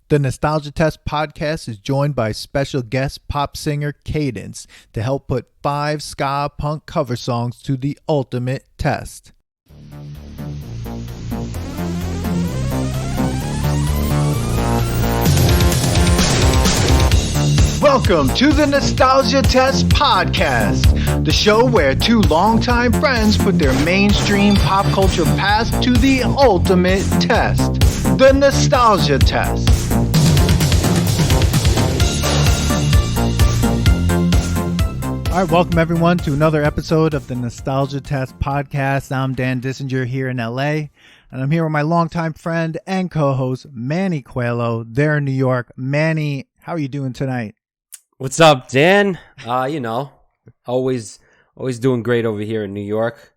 The Nostalgia Test podcast is joined by special guest pop singer Kadence to help put 5 ska punk cover songs to the ultimate test. Welcome to the Nostalgia Test podcast, the show where two longtime friends put their mainstream pop culture past to the ultimate test, the Nostalgia Test. All right, welcome everyone to another episode of the Nostalgia Test podcast. I'm Dan Dissinger here in LA, and I'm here with my longtime friend and co-host Manny Coelho there in New York. Manny, how are you doing tonight? What's up, Dan? Always doing great over here in New York.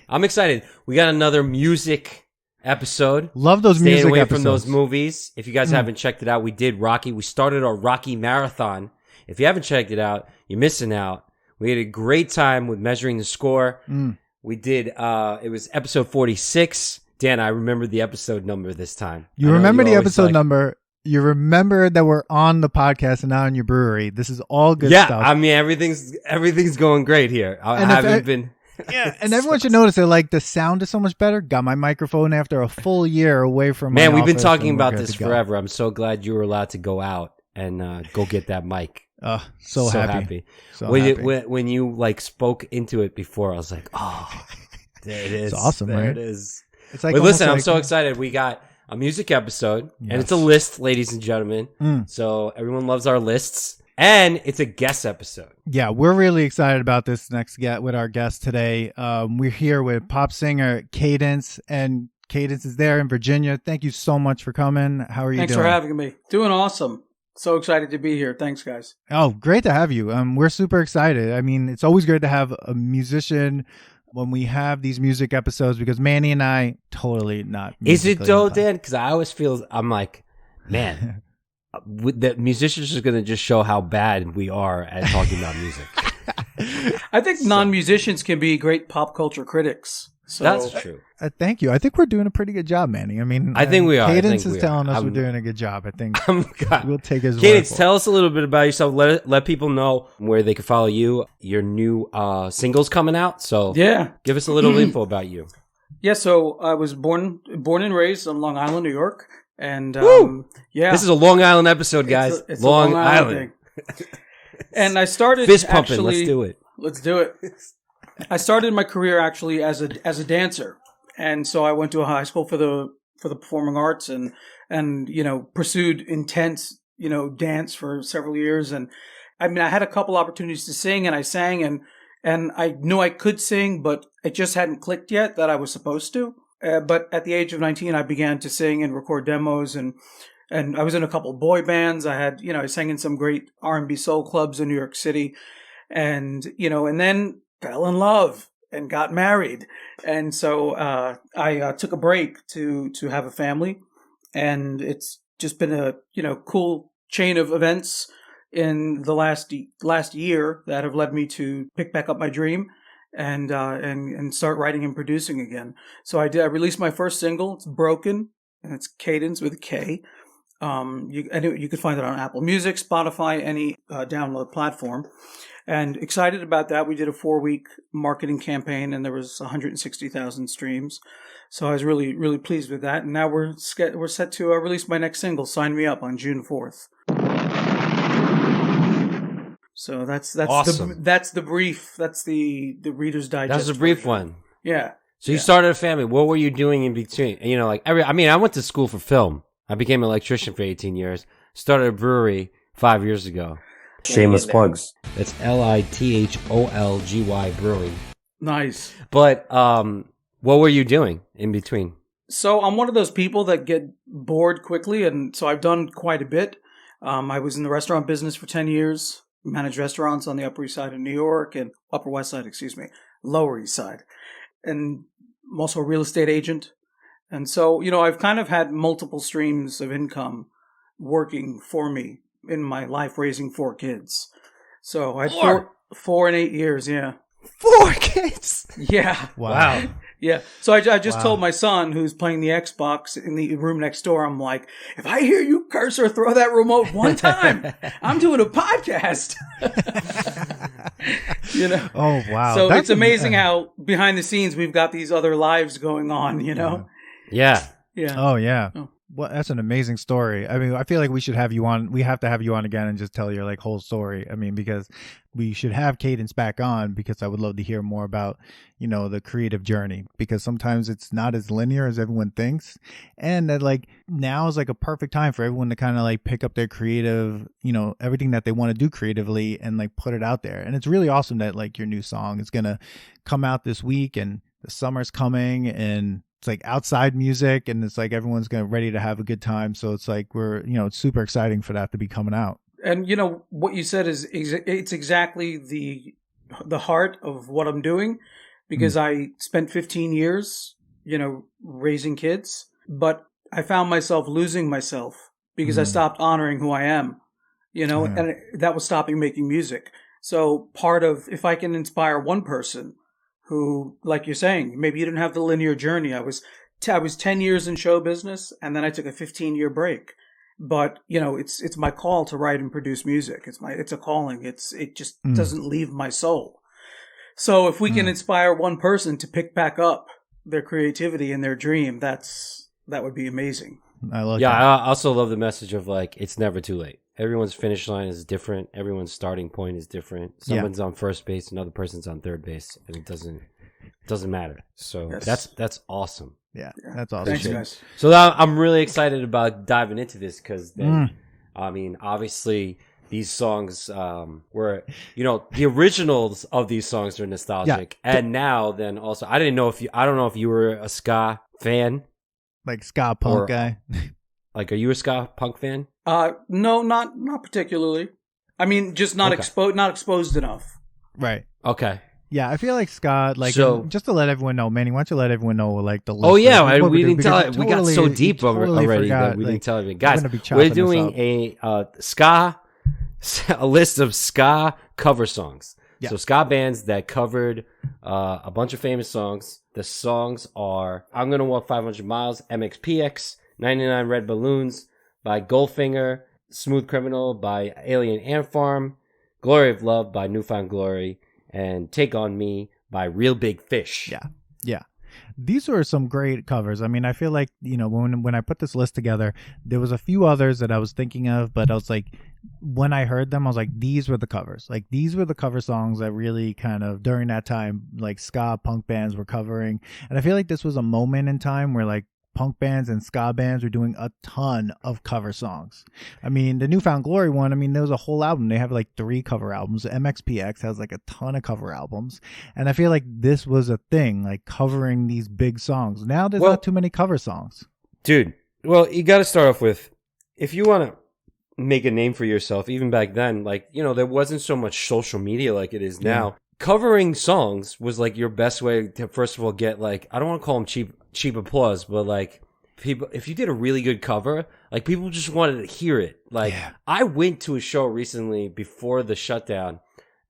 I'm excited. We got another music episode. Love those music episodes. Staying away from those movies. If you guys haven't checked it out, we did Rocky. We started our Rocky marathon. If you haven't checked it out, you're missing out. We had a great time with measuring the score. We did, it was episode 46. Dan, I remember the episode number this time. You remember the episode number. You remember that we're on the podcast and not in your brewery. This is all good stuff. Yeah, I mean, everything's going great here. I haven't been... Yeah, and everyone should notice that, like, the sound is so much better. Got my microphone after a full year away from my Man, we've been office, talking about this forever. I'm so glad you were allowed to go out and go get that mic. So happy. When you like spoke into it before, I was like, oh, there it is. It's awesome, there right? It is. It's like, but listen, I'm so excited. We got a music episode, and it's a list, ladies and gentlemen. So everyone loves our lists, and it's a guest episode. Yeah, we're really excited about this next get with our guest today. We're here with pop singer Kadence, and Kadence is there in Virginia. Thank you so much for coming. How are you doing? Thanks for having me. Doing awesome. So excited to be here. Thanks, guys. Oh, great to have you. We're super excited. I mean, it's always great to have a musician when we have these music episodes, because Manny and I totally not. Is it though, Dan? Because I always feel, I'm like, man, the musicians are going to just show how bad we are at talking about music. I think non-musicians can be great pop culture critics. So that's true. Thank you. I think we're doing a pretty good job, Manny. I mean, I think we are. Kadence is telling us we're doing a good job. I think we'll take his word. Kadence, tell us a little bit about yourself. Let people know where they can follow you. Your new single's coming out. So yeah, give us a little info about you. Yeah, so I was born and raised on Long Island, New York, and yeah, this is a Long Island episode, guys. It's Long Island. And I started fist pumping. Let's do it. Let's do it. I started my career actually as a dancer, and so I went to a high school for the performing arts, and pursued intense dance for several years. And I mean, I had a couple opportunities to sing, and I sang, and I knew I could sing, but it just hadn't clicked yet that I was supposed to. But at the age of 19, I began to sing and record demos, and I was in a couple boy bands. I sang in some great R&B soul clubs in New York City, and then fell in love and got married. And so I took a break to have a family, and it's just been a cool chain of events in the last year that have led me to pick back up my dream and start writing and producing again. So I released my first single. It's Broken, and it's Kadence with a K. You can find it on Apple Music, Spotify, any download platform. And excited about that. We did a 4-week marketing campaign, and there was 160,000 streams. So I was really, really pleased with that. And now we're set to release my next single, "Sign Me Up," on June 4th. So that's awesome. That's the brief. That's the Reader's Digest. That's the brief one. Yeah. So you started a family. What were you doing in between? I went to school for film. I became an electrician for 18 years. Started a brewery 5 years ago. Shameless plugs. It's LITHOLGY Brewing. Nice. But what were you doing in between? So I'm one of those people that get bored quickly, and so I've done quite a bit. I was in the restaurant business for 10 years, managed restaurants on the Upper East Side of New York, and Upper West Side, Lower East Side. And I'm also a real estate agent. And so, I've kind of had multiple streams of income working for me in my life, raising 4 kids. So I had 4 and 8 years, yeah. 4 kids? Yeah. Wow. Yeah. So I just told my son, who's playing the Xbox in the room next door, I'm like, if I hear you curse or throw that remote one time, I'm doing a podcast. You know? Oh, wow. So it's amazing how behind the scenes we've got these other lives going on, you know? Yeah. Yeah. Oh, yeah. Oh. Well, that's an amazing story. I mean, I feel like we should have you on. We have to have you on again and just tell your like whole story. I mean, because we should have Kadence back on, because I would love to hear more about, you know, the creative journey, because sometimes it's not as linear as everyone thinks. And that like now is like a perfect time for everyone to kind of like pick up their creative, you know, everything that they want to do creatively and like put it out there. And it's really awesome that like your new song is going to come out this week, and the summer's coming, and it's like outside music, and it's like everyone's ready to have a good time. So it's like it's super exciting for that to be coming out. And you know what you said is it's exactly the heart of what I'm doing, because I spent 15 years, raising kids, but I found myself losing myself because I stopped honoring who I am, and that was stopping making music. So part of, if I can inspire one person who, like you're saying, maybe you didn't have the linear journey. I was 10 years in show business, and then I took a 15-year break. But, it's my call to write and produce music. It's a calling. It just doesn't leave my soul. So if we can inspire one person to pick back up their creativity and their dream, that would be amazing. I love that. I also love the message of like, it's never too late. Everyone's finish line is different. Everyone's starting point is different. Someone's on first base, another person's on third base, and it doesn't matter. So that's awesome. Yeah, that's awesome. Thanks, guys. So now I'm really excited about diving into this, because I mean, obviously these songs were, the originals of these songs are nostalgic, and now then also I don't know if you were a ska fan, like ska punk guy. Like, are you a ska punk fan? No, not particularly. I mean, just not exposed enough. Right. Okay. Yeah, I feel like ska, like, just to let everyone know, Manny, why don't you let everyone know, like, the list. Oh, yeah, we didn't tell it. We got so deep already that we didn't tell everyone. Guys, we're doing a list of ska cover songs. Yeah. So ska bands that covered a bunch of famous songs. The songs are I'm Gonna Walk 500 Miles, MXPX, 99 Red Balloons by Goldfinger, Smooth Criminal by Alien Ant Farm, Glory of Love by Newfound Glory, and Take On Me by Real Big Fish. Yeah. These were some great covers. I mean, I feel like, when I put this list together, there was a few others that I was thinking of, but I was like, when I heard them, I was like, these were the covers. Like, these were the cover songs that really kind of, during that time, like, ska punk bands were covering. And I feel like this was a moment in time where, like, punk bands and ska bands were doing a ton of cover songs. I mean, the Newfound Glory one, I mean, there was a whole album. They have like 3 cover albums. MXPX has like a ton of cover albums. And I feel like this was a thing, like covering these big songs. Now there's not too many cover songs. Dude, well, you got to start off with, if you want to make a name for yourself, even back then, like, there wasn't so much social media like it is now. Covering songs was like your best way to, first of all, get like, I don't want to call them cheap applause, but like people, if you did a really good cover, like people just wanted to hear it. Like I went to a show recently before the shutdown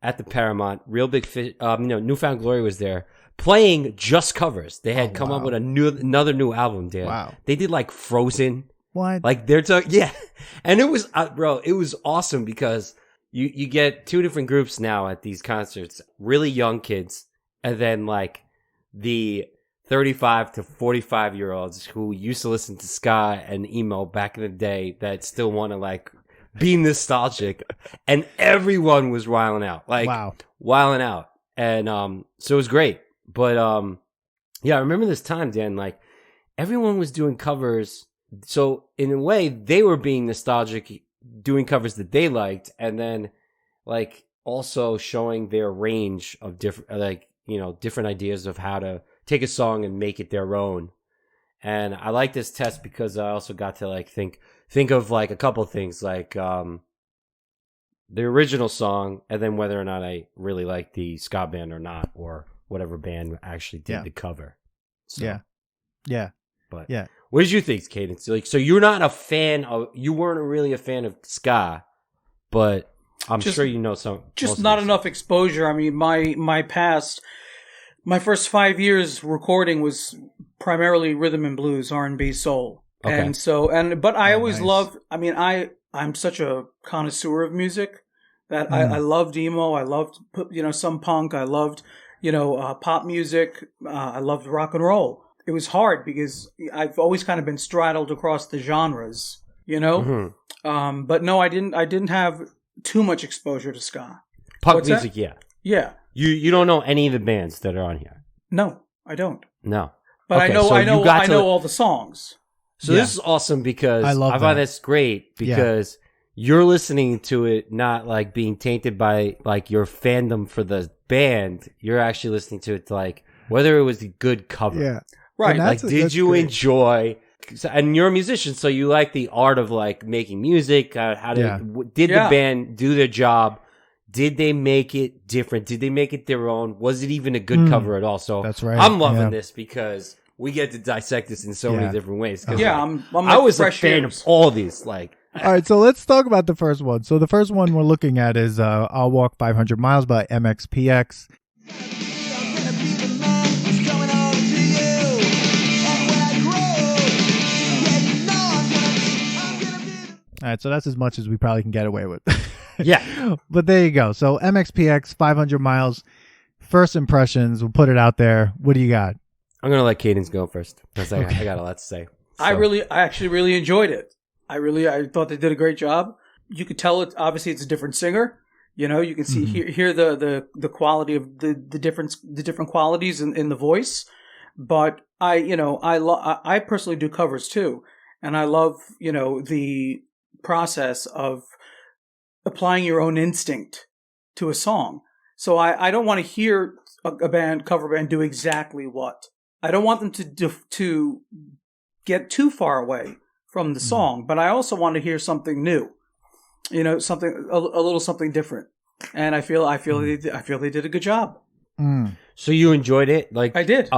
at the Paramount. Real Big Fish, Newfound Glory was there playing just covers. They had come up with another new album, Dan. Wow. They did like Frozen. What? Like they're talking, and it was bro, it was awesome because you get 2 different groups now at these concerts. Really young kids, and then like the 35 to 45-year-olds who used to listen to ska and emo back in the day that still want to like be nostalgic, and everyone was wilding out, like wilding out, and so it was great. But I remember this time, Dan, like everyone was doing covers, so in a way they were being nostalgic, doing covers that they liked, and then like also showing their range of different, like different ideas of how to take a song and make it their own. And I like this test because I also got to like think of like a couple things, like the original song, and then whether or not I really like the ska band or not, or whatever band actually did the cover. So, But what did you think, Kadence? Like, so you're not a fan of, you weren't really a fan of ska, but I'm sure you know some. Just not enough exposure. I mean, my past, My first 5 years recording was primarily rhythm and blues, R&B, soul. Okay. And so, but I always nice. loved, I mean, I'm such a connoisseur of music that I loved emo. I loved, some punk. I loved, pop music. I loved rock and roll. It was hard because I've always kind of been straddled across the genres, Mm-hmm. But no, I didn't have too much exposure to ska. Punk What's that? music, yeah. Yeah. You don't know any of the bands that are on here? No, I don't. No. But Okay, I know so I you know got I to- know all the songs. So Yeah. this is awesome because I love find that. this great because you're listening to it not like being tainted by like your fandom for the band. You're actually listening to it to like whether it was a good cover. Yeah. Right. And Like, did you great. enjoy? And you're a musician, so you like the art of like making music. How did the band do their job? Did they make it different? Did they make it their own? Was it even a good cover at all? So That's right. I'm loving Yeah. this because we get to dissect this in so many different ways. 'Cause, Yeah, like, I'm I like was a fresh fan ears. of all these. Like, All right, so let's talk about the first one. So the first one we're looking at is I'll Walk 500 Miles by MXPX. All right, so that's as much as we probably can get away with. yeah, But there you go. So MXPX 500 Miles, first impressions, we'll put it out there. What do you got? I'm gonna let Cadence go first because I got a lot to say. I So- actually really enjoyed it. I thought they did a great job. You could tell it. Obviously, it's a different singer. You can see hear the quality of the different qualities in the voice. But I personally do covers too, and I love the process of applying your own instinct to a song. So I don't want to hear a cover band do exactly what. I don't want them to get too far away from the song, but I also want to hear something new, something a little something different. And I feel they did a good job. So you enjoyed it? Like I did.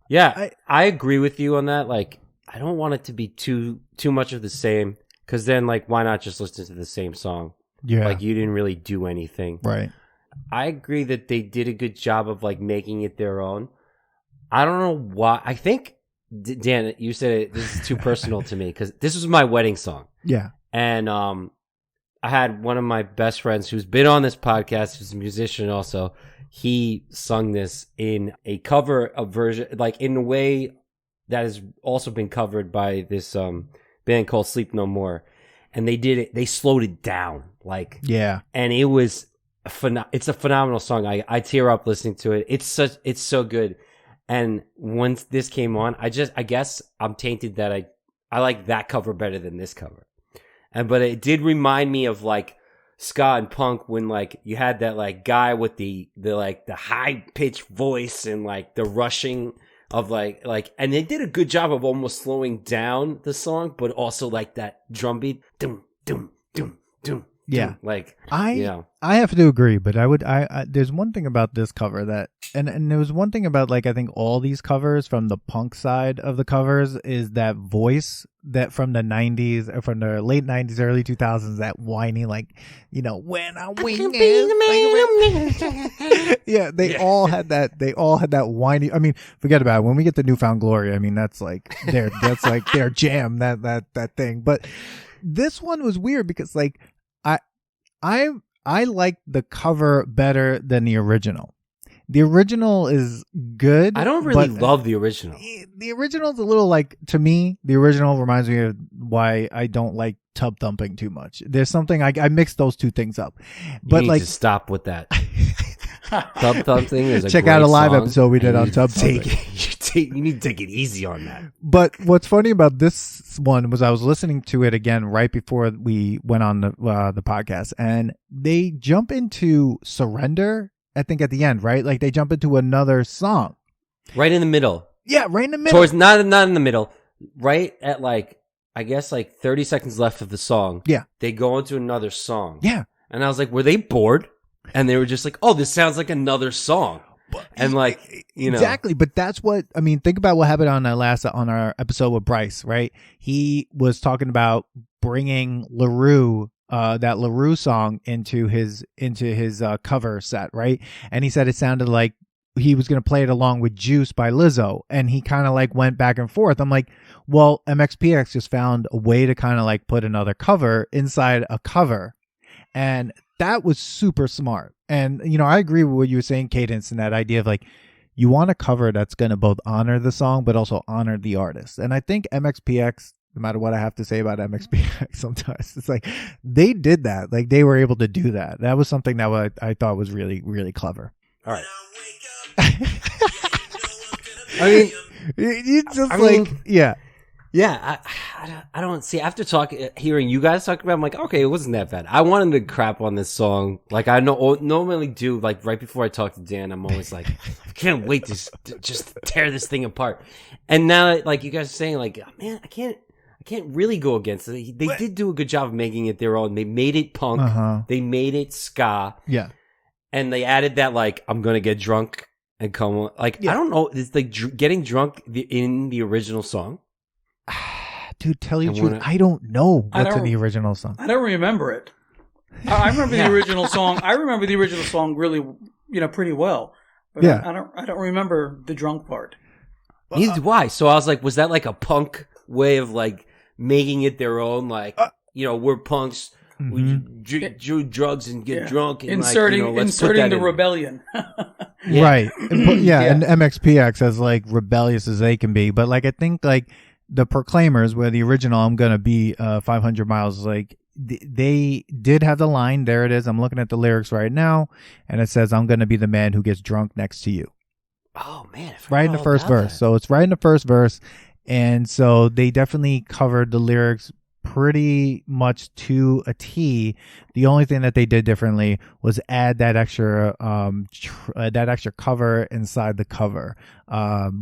Yeah, I agree with you on that. Like, I don't want it to be too much of the same because then, like, why not just listen to the same song? Yeah. Like, you didn't really do anything. Right. I agree that they did a good job of like making it their own. I don't know why. I think Dan, you said this is too personal to me because this was my wedding song, Yeah. and I had one of my best friends who's been on this podcast, who's a musician also. He sung this in a version, like in a way that has also been covered by this band called Sleep No More, and they did it. They slowed it down, like and it was. It's a phenomenal song. I tear up listening to it. It's so good. And once this came on, I guess I'm tainted that I like that cover better than this cover. But it did remind me of like ska and punk when like you had that like guy with the high pitched voice and like the rushing of like and they did a good job of almost slowing down the song, but also like that drum beat. Dum dum dum dum. Yeah. Like I have to agree, but I there's one thing about this cover that and there was one thing about like I think all these covers from the punk side of the covers is that voice that from the 90s or from the late 90s early 2000s, that whiny like when I'm winging. Yeah, they all had that whiny. I mean, forget about it. When we get to Newfound Glory, I mean that's like their jam, that thing. But this one was weird because like I like the cover better than the original. The original is good. I don't really love the original. The original's a little like, to me, the original reminds me of why I don't like tub thumping too much. There's something, I mix those two things up. But you need like, to stop with that. Tub thumping is a check great out a live song, episode we did and on you tub take thumping. you need to take it easy on that. But what's funny about this one was I was listening to it again right before we went on the podcast, and they jump into Surrender, I think at the end, right? Like they jump into another song. Right in the middle. Yeah, right in the middle. Towards not in the middle. Right at like I guess like 30 seconds left of the song. Yeah. They go into another song. Yeah. And I was like, were they bored? And they were just like, oh, this sounds like another song. And like, exactly. But that's what, I mean, think about what happened on our episode with Bryce, right? He was talking about bringing LaRue, that LaRue song into his cover set, right? And he said it sounded like he was going to play it along with Juice by Lizzo, and he kind of like went back and forth. I'm like, well, MXPX just found a way to kind of like put another cover inside a cover, and that was super smart. And I agree with what you were saying, Cadence, and that idea of like, you want a cover that's going to both honor the song but also honor the artist. And I think MXPX, no matter what I have to say about MXPX, sometimes it's like they did that. Like they were able to do that. That was something that I thought was really, really clever. All right. I mean, you just yeah. Yeah, I don't see. After hearing you guys talk about it, I'm like, okay, it wasn't that bad. I wanted to crap on this song. Like I normally do, like right before I talk to Dan, I'm always like, I can't wait to just tear this thing apart. And now, like you guys are saying, like, man, I can't really go against it. They did do a good job of making it their own. They made it punk. They made it ska. Yeah. And they added that, like, I'm going to get drunk and come on. Like, I don't know. It's like getting drunk in the original song. Dude, tell you the truth, I don't know what's in the original song. I don't remember it. I remember the original song. I remember the original song really, pretty well. But yeah. I don't remember the drunk part. Neither do I. So I was like, was that like a punk way of like making it their own? Like, we're punks. We do drugs and get drunk and inserting the rebellion. Right. And MXPX as like rebellious as they can be. But like I think like the Proclaimers, where the original I'm gonna be 500 miles, like they did have the line. There it is. I'm looking at the lyrics right now, and it says, "I'm gonna be the man who gets drunk next to you." Oh man, right in the first verse. So it's right in the first verse, and so they definitely covered the lyrics pretty much to a T. The only thing that they did differently was add that extra cover inside the cover,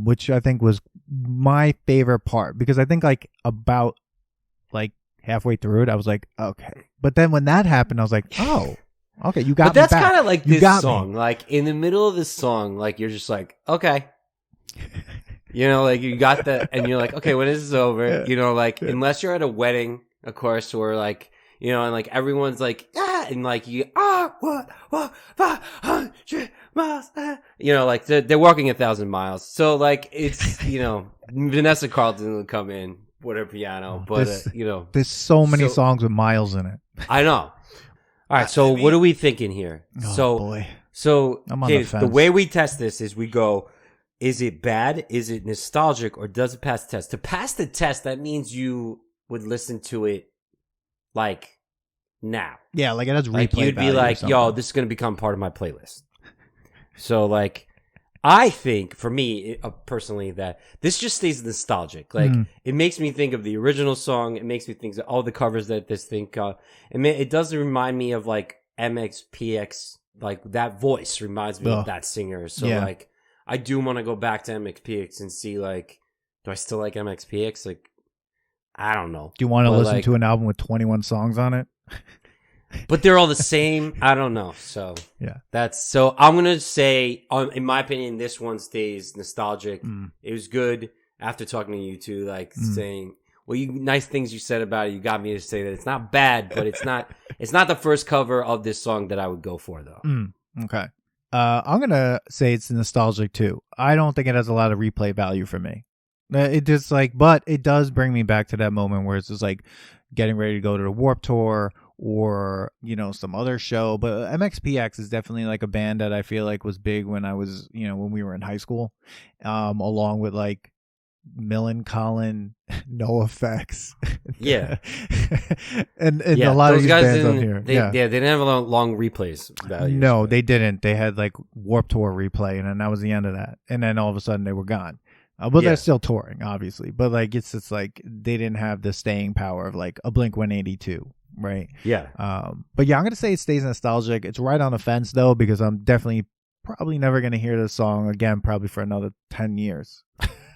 which I think was my favorite part, because I think like about like halfway through it I was like, okay, but then when that happened I was like, oh, okay, you got me back. But that's kind of like this song. Like in the middle of this song, like you're just like, okay. Like you got that, and you're like, okay, when is this over? Unless you're at a wedding, of course, or like, and like everyone's like, and like you, 500 miles, like they're walking 1,000 miles. So like it's, Vanessa Carlton would come in with her piano, but there's so many songs with miles in it. I know. All right, so what are we thinking here? Boy. So I'm on the fence. The way we test this is we go, is it bad? Is it nostalgic? Or does it pass the test? To pass the test, that means you would listen to it like now. Yeah, like it has replay like you'd be like, yo, this is going to become part of my playlist. So like, I think for me personally that this just stays nostalgic. Like it makes me think of the original song. It makes me think of all the covers that this thing got. It does remind me of like MXPX. Like that voice reminds me of that singer. So like, I do want to go back to MXPX and see, like, do I still like MXPX? Like, I don't know. Do you want to listen to an album with 21 songs on it? But they're all the same. I don't know. So yeah, so I'm going to say, in my opinion, this one stays nostalgic. It was good after talking to you two, like saying, well, nice things you said about it. You got me to say that it's not bad, but it's not the first cover of this song that I would go for though. Okay. I'm going to say it's nostalgic too. I don't think it has a lot of replay value for me. It just like, but it does bring me back to that moment where it's just like getting ready to go to the Warped Tour or, some other show. But MXPX is definitely like a band that I feel like was big when I was, when we were in high school, along with like Millen, Collin, No Effects. Yeah. and a lot of these bands up here. They didn't have a long replays value. No, they didn't. They had like Warped Tour replay, and then that was the end of that. And then all of a sudden they were gone. But they're still touring, obviously. But like it's just like they didn't have the staying power of like a Blink-182, right? Yeah. But yeah, I'm gonna say it stays nostalgic. It's right on the fence though, because I'm definitely probably never gonna hear this song again, probably for another 10 years.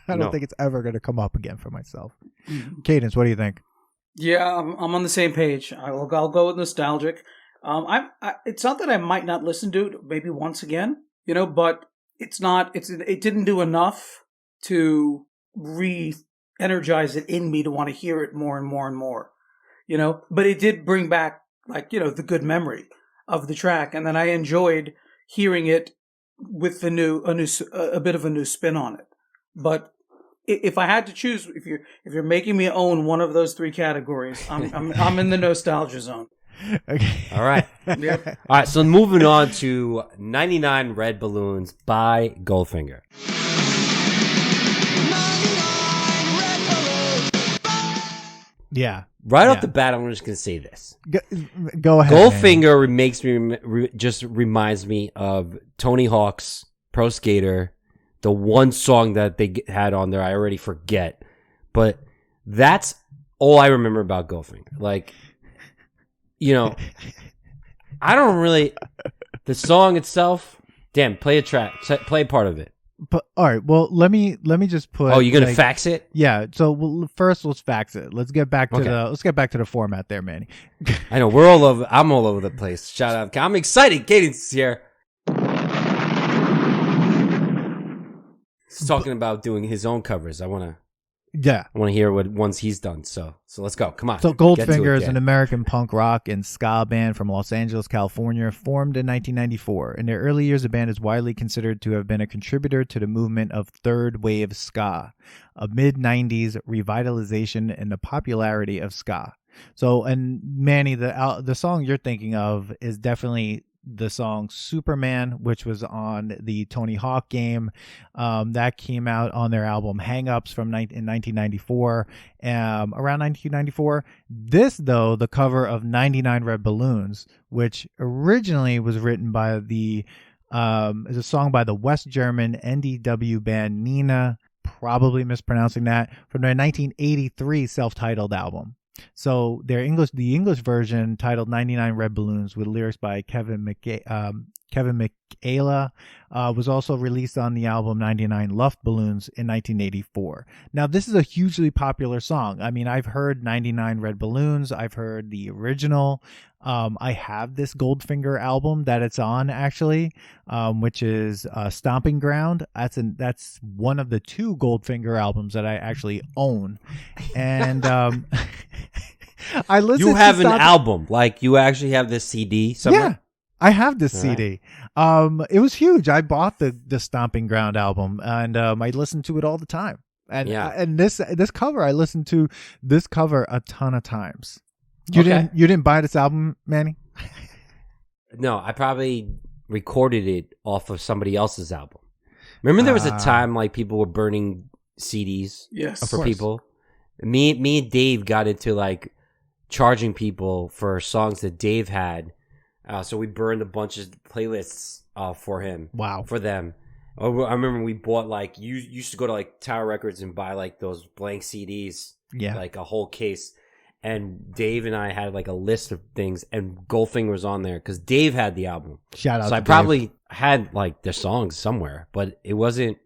I don't think it's ever going to come up again for myself. Cadence, what do you think? Yeah, I'm on the same page. I'll go with nostalgic. It's not that I might not listen to it maybe once again, but it didn't do enough to re-energize it in me to want to hear it more and more and more, but it did bring back like, the good memory of the track. And then I enjoyed hearing it with a bit of a new spin on it. But if I had to choose, if you're making me own one of those three categories, I'm in the nostalgia zone. Okay. All right. Yep. All right. So moving on to 99 Red Balloons by Goldfinger. Yeah. Right Yeah. off the bat, I'm just going to say this. Go ahead. Manny. Goldfinger just reminds me of Tony Hawk's Pro Skater. The one song that they had on there, I already forget. But that's all I remember about Goldfinger. Like, you know, I don't really... The song itself, damn, play a track. Play part of it. But all right, well, let me just put. Oh, you're gonna fax it? Yeah. So first, let's fax it. Let's get back to the format there, Manny. I know I'm all over the place. Shout out! I'm excited. Kadence is here. He's talking about doing his own covers. I want to hear what ones he's done. So let's go. Come on. So Goldfinger is an American punk rock and ska band from Los Angeles, California, formed in 1994. In their early years, the band is widely considered to have been a contributor to the movement of third wave ska, a mid-90s revitalization in the popularity of ska. So, and Manny, the song you're thinking of is definitely the song Superman, which was on the Tony Hawk game. That came out on their album Hang Ups in 1994. Around 1994. This, though, the cover of 99 Red Balloons, which originally was written by is a song by the West German NDW band Nina, probably mispronouncing that, from their 1983 self-titled album. So the English version, titled 99 Red Balloons, with lyrics by Kevin McAla, was also released on the album 99 Luft Balloons in 1984. Now, this is a hugely popular song. I mean, I've heard 99 Red Balloons. I've heard the original. I have this Goldfinger album that it's on, actually, which is Stomping Ground. That's one of the two Goldfinger albums that I actually own. And I listened. You have an album, like you actually have this CD somewhere? Yeah, I have this CD. It was huge. I bought the Stomping Ground album, and I listened to it all the time. And and this cover, I listened to this cover a ton of times. You didn't buy this album, Manny? No, I probably recorded it off of somebody else's album. Remember there was a time like people were burning CDs for people? Me and Dave got into like charging people for songs that Dave had. So we burned a bunch of playlists for him. Wow. For them. I remember we bought like, you used to go to like Tower Records and buy like those blank CDs. Yeah. Like a whole case. And Dave and I had like a list of things, and Goldfinger was on there because Dave had the album. Shout out! So I probably had like their songs somewhere, but I wasn't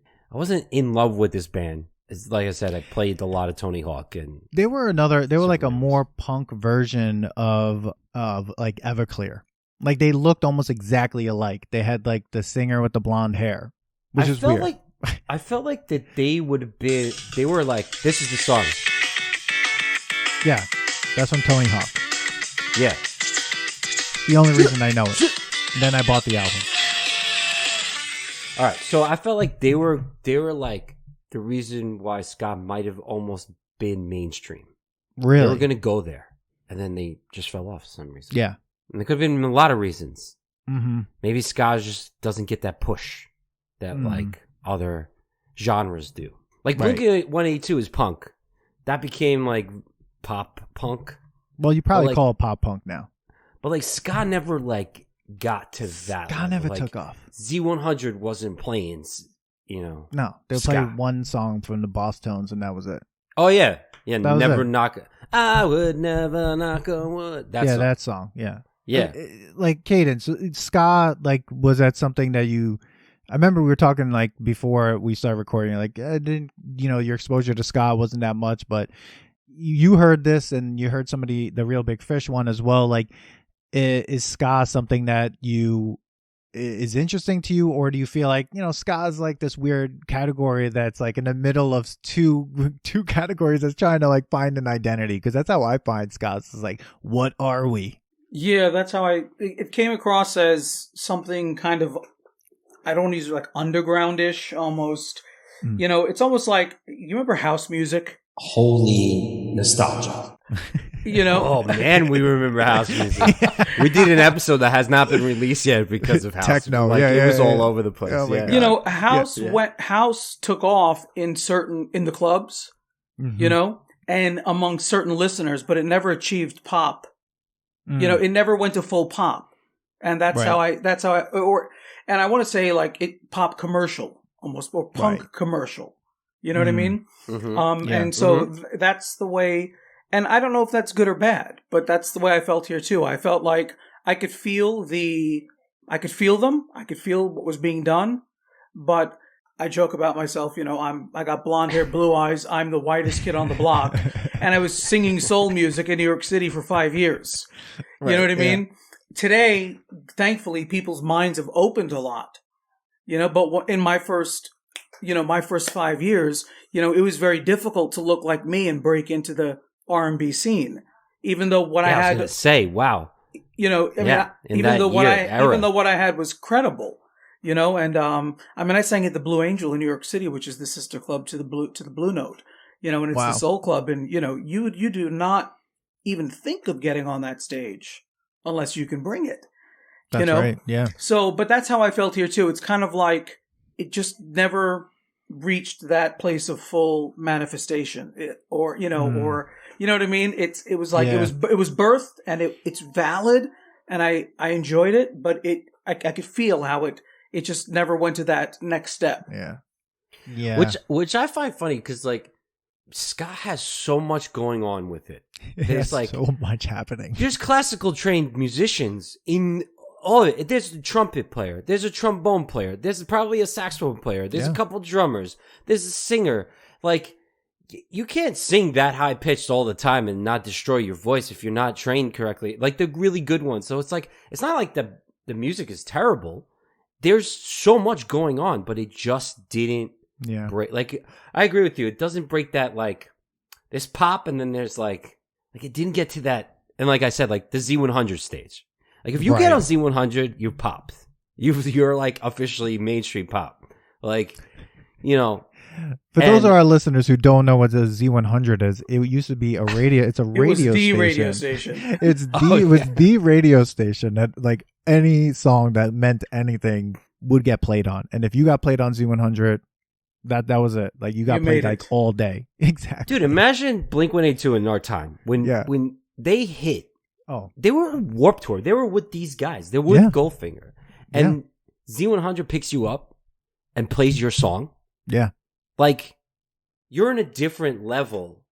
in love with this band. It's like I said, I played a lot of Tony Hawk, and they were like a more punk version of like Everclear. Like they looked almost exactly alike. They had like the singer with the blonde hair, which is weird. I felt like that they would have been. They were like, this is the song. Yeah. That's from Tony Hawk. Yeah. The only reason I know it. And then I bought the album. All right. So I felt like they were like the reason why ska might have almost been mainstream. Really? They were going to go there. And then they just fell off for some reason. Yeah. And there could have been a lot of reasons. Mm-hmm. Maybe ska just doesn't get that push that like other genres do. Like Blink-182 is punk. That became like pop punk. Well, you probably call it pop punk now. But like ska never like got to that. Ska never took off. Z100 wasn't playing, No, they'll play one song from the Boss Tones, and that was it. Oh yeah, never knock. I would never knock on wood. That song. Yeah. Like Kadence, ska. Like, was that something that you? I remember we were talking like before we started recording. Like, your exposure to ska wasn't that much, but you heard this and you heard somebody, the Real Big Fish one as well. Like, is ska something that is interesting to you, or do you feel like ska is like this weird category that's like in the middle of two categories that's trying to like find an identity? Because that's how I find ska. It's like, what are we? Yeah, that's how it came across as something kind of I don't use like undergroundish almost. Mm. You know, it's almost like, you remember house music? Holy nostalgia. You know? Oh man, we remember house music. We did an episode that has not been released yet because of house. Techno, like, it was all over the place. Oh my yeah. God. You know, house took off in the clubs, you know, and among certain listeners, but it never achieved pop. You know, it never went to full pop. And that's how I and I want to say like it pop commercial almost, or punk commercial. You know what I mean? And so that's the way, and I don't know if that's good or bad, but that's the way I felt here too. I felt like I could feel them. I could feel what was being done, but I joke about myself, you know, I got blonde hair, blue eyes, I'm the whitest kid on the block, and I was singing soul music in New York City for 5 years. You know what I mean? Today, thankfully, people's minds have opened a lot, you know, but in my first 5 years, you know, it was very difficult to look like me and break into the R&B scene, even though what I had, I was gonna say, wow, you know, even though what I had was credible, you know, and I sang at the Blue Angel in New York City, which is the sister club to the Blue Note, you know, and it's the soul club, and you know, you do not even think of getting on that stage unless you can bring it. That's you know? right. Yeah. So, but that's how I felt here too. It's kind of like it just never reached that place of full manifestation, or you know what I mean. It was like it was birthed, and it's valid, and I enjoyed it, but I could feel how it just never went to that next step. Yeah. Yeah. Which I find funny because like ska has so much going on with it. There's like so much happening. There's classical trained musicians in all of it. There's a trumpet player. There's a trombone player. There's probably a saxophone player. There's a couple drummers. There's a singer. Like, you can't sing that high pitched all the time and not destroy your voice if you're not trained correctly. Like the really good ones. So it's like, it's not like the music is terrible. There's so much going on, but it just didn't break. Like, I agree with you. It doesn't break that, like, there's pop and then there's like it didn't get to that. And like I said, like the Z100 stage. Like if you get on Z100, you pop. You're like officially mainstream pop. Like, you know. For those of our listeners who don't know what the Z100 is, it used to be a radio. It's a radio station. It was the radio station. It was the radio station that like any song that meant anything would get played on. And if you got played on Z100, that was it. Like you got played like all day. Exactly. Dude, imagine Blink-182 in our time when they hit. Oh, they were on Warped Tour. They were with these guys. They were with Goldfinger, and Z100 picks you up and plays your song. Yeah, like you're in a different level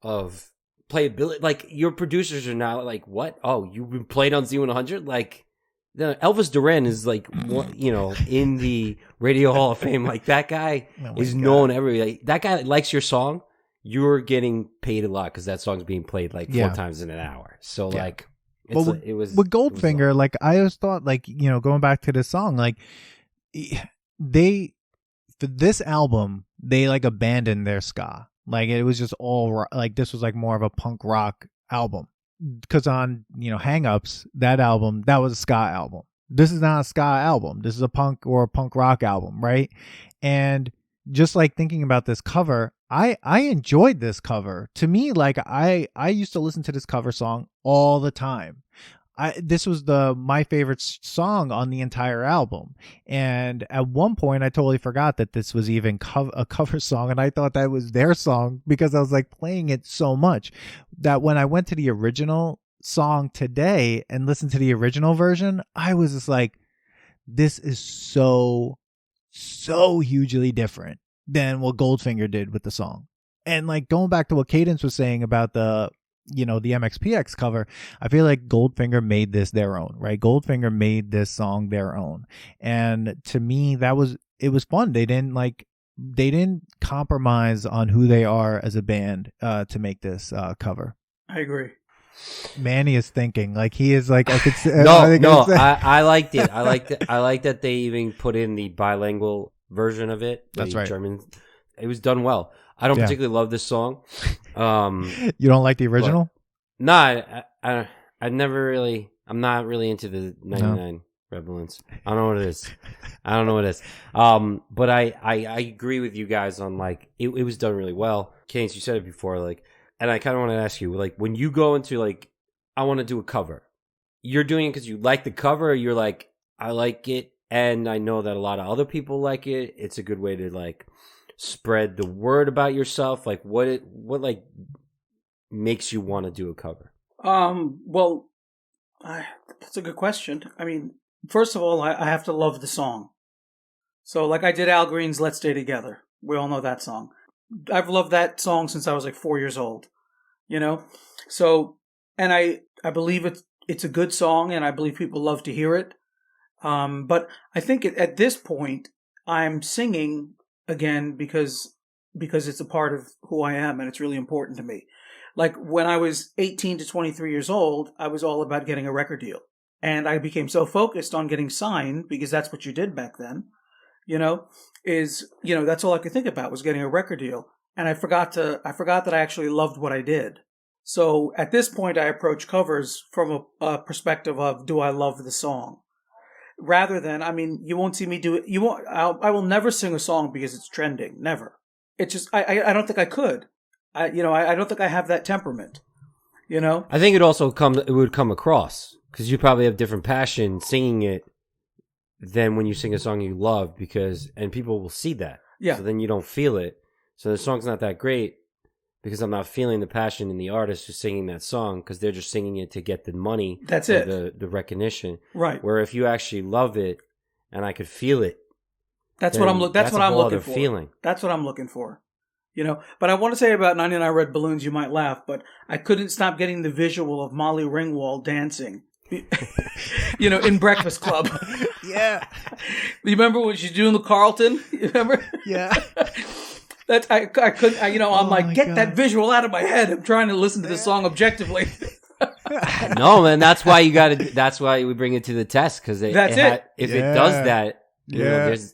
of playability. Like your producers are now like, "What? Oh, you've been played on Z100?" Like Elvis Duran is like, you know, in the Radio Hall of Fame. Like that guy is known everywhere. Like, that guy likes your song. You're getting paid a lot because that song's being played like 4 times in an hour. So like, it was with Goldfinger. Like I always thought, like you know, going back to this song, like for this album, they like abandoned their ska. Like it was just all like this was like more of a punk rock album. Because on Hang Ups, that album, that was a ska album. This is not a ska album. This is a punk or a punk rock album, right? And just like thinking about this cover, I enjoyed this cover. To me, like I used to listen to this cover song all the time. This was my favorite song on the entire album. And at one point I totally forgot that this was even a cover song, and I thought that was their song because I was like playing it so much that when I went to the original song today and listened to the original version, I was just like, this is so hugely different than what Goldfinger did with the song. And like going back to what Kadence was saying about the MXPX cover, I feel like Goldfinger made this their own, right? Goldfinger made this song their own. And to me, it was fun. They didn't compromise on who they are as a band to make this cover. I agree. Manny is thinking like he is like I could say, I liked it. I like that they even put in the bilingual version of it. That's right. German. It was done well. I don't particularly love this song. You don't like the original? No, I never really. I'm not really into the 99. Red balloons. I don't know what it is. But I agree with you guys on like it was done really well. Kadence, you said it before, like, and I kind of want to ask you, like, when you go into like, I want to do a cover, you're doing it because you like the cover, or you're like, I like it, and I know that a lot of other people like it. It's a good way to like spread the word about yourself. Like, what like makes you want to do a cover? Well, that's a good question. I mean, first of all, I have to love the song. So, like I did Al Green's "Let's Stay Together." We all know that song. I've loved that song since I was like 4 years old. You know, so and I believe it's a good song, and I believe people love to hear it. But I think at this point, I'm singing again because it's a part of who I am, and it's really important to me. Like when I was 18 to 23 years old, I was all about getting a record deal. And I became so focused on getting signed, because that's what you did back then, that's all I could think about was getting a record deal. And I forgot that I actually loved what I did. So at this point, I approach covers from a perspective of, do I love the song? Rather than, I mean, you won't see me do it. I will never sing a song because it's trending. Never. It's just, I don't think I could. I don't think I have that temperament, I think it would come across because you probably have different passion singing it than when you sing a song you love, and people will see that. Yeah. So then you don't feel it. So the song's not that great because I'm not feeling the passion in the artist who's singing that song, because they're just singing it to get the money. That's it. The recognition. Right. Where if you actually love it and I could feel it, that's what I'm looking for. Feeling. That's what I'm looking for. But I want to say about 99 Red Balloons, you might laugh, but I couldn't stop getting the visual of Molly Ringwald dancing, in Breakfast Club. Yeah. You remember when she's doing the Carlton? You remember? Yeah. I couldn't, I'm like, get that visual out of my head. I'm trying to listen to the song objectively. No, man, that's why we bring it to the test, because if it does that, there's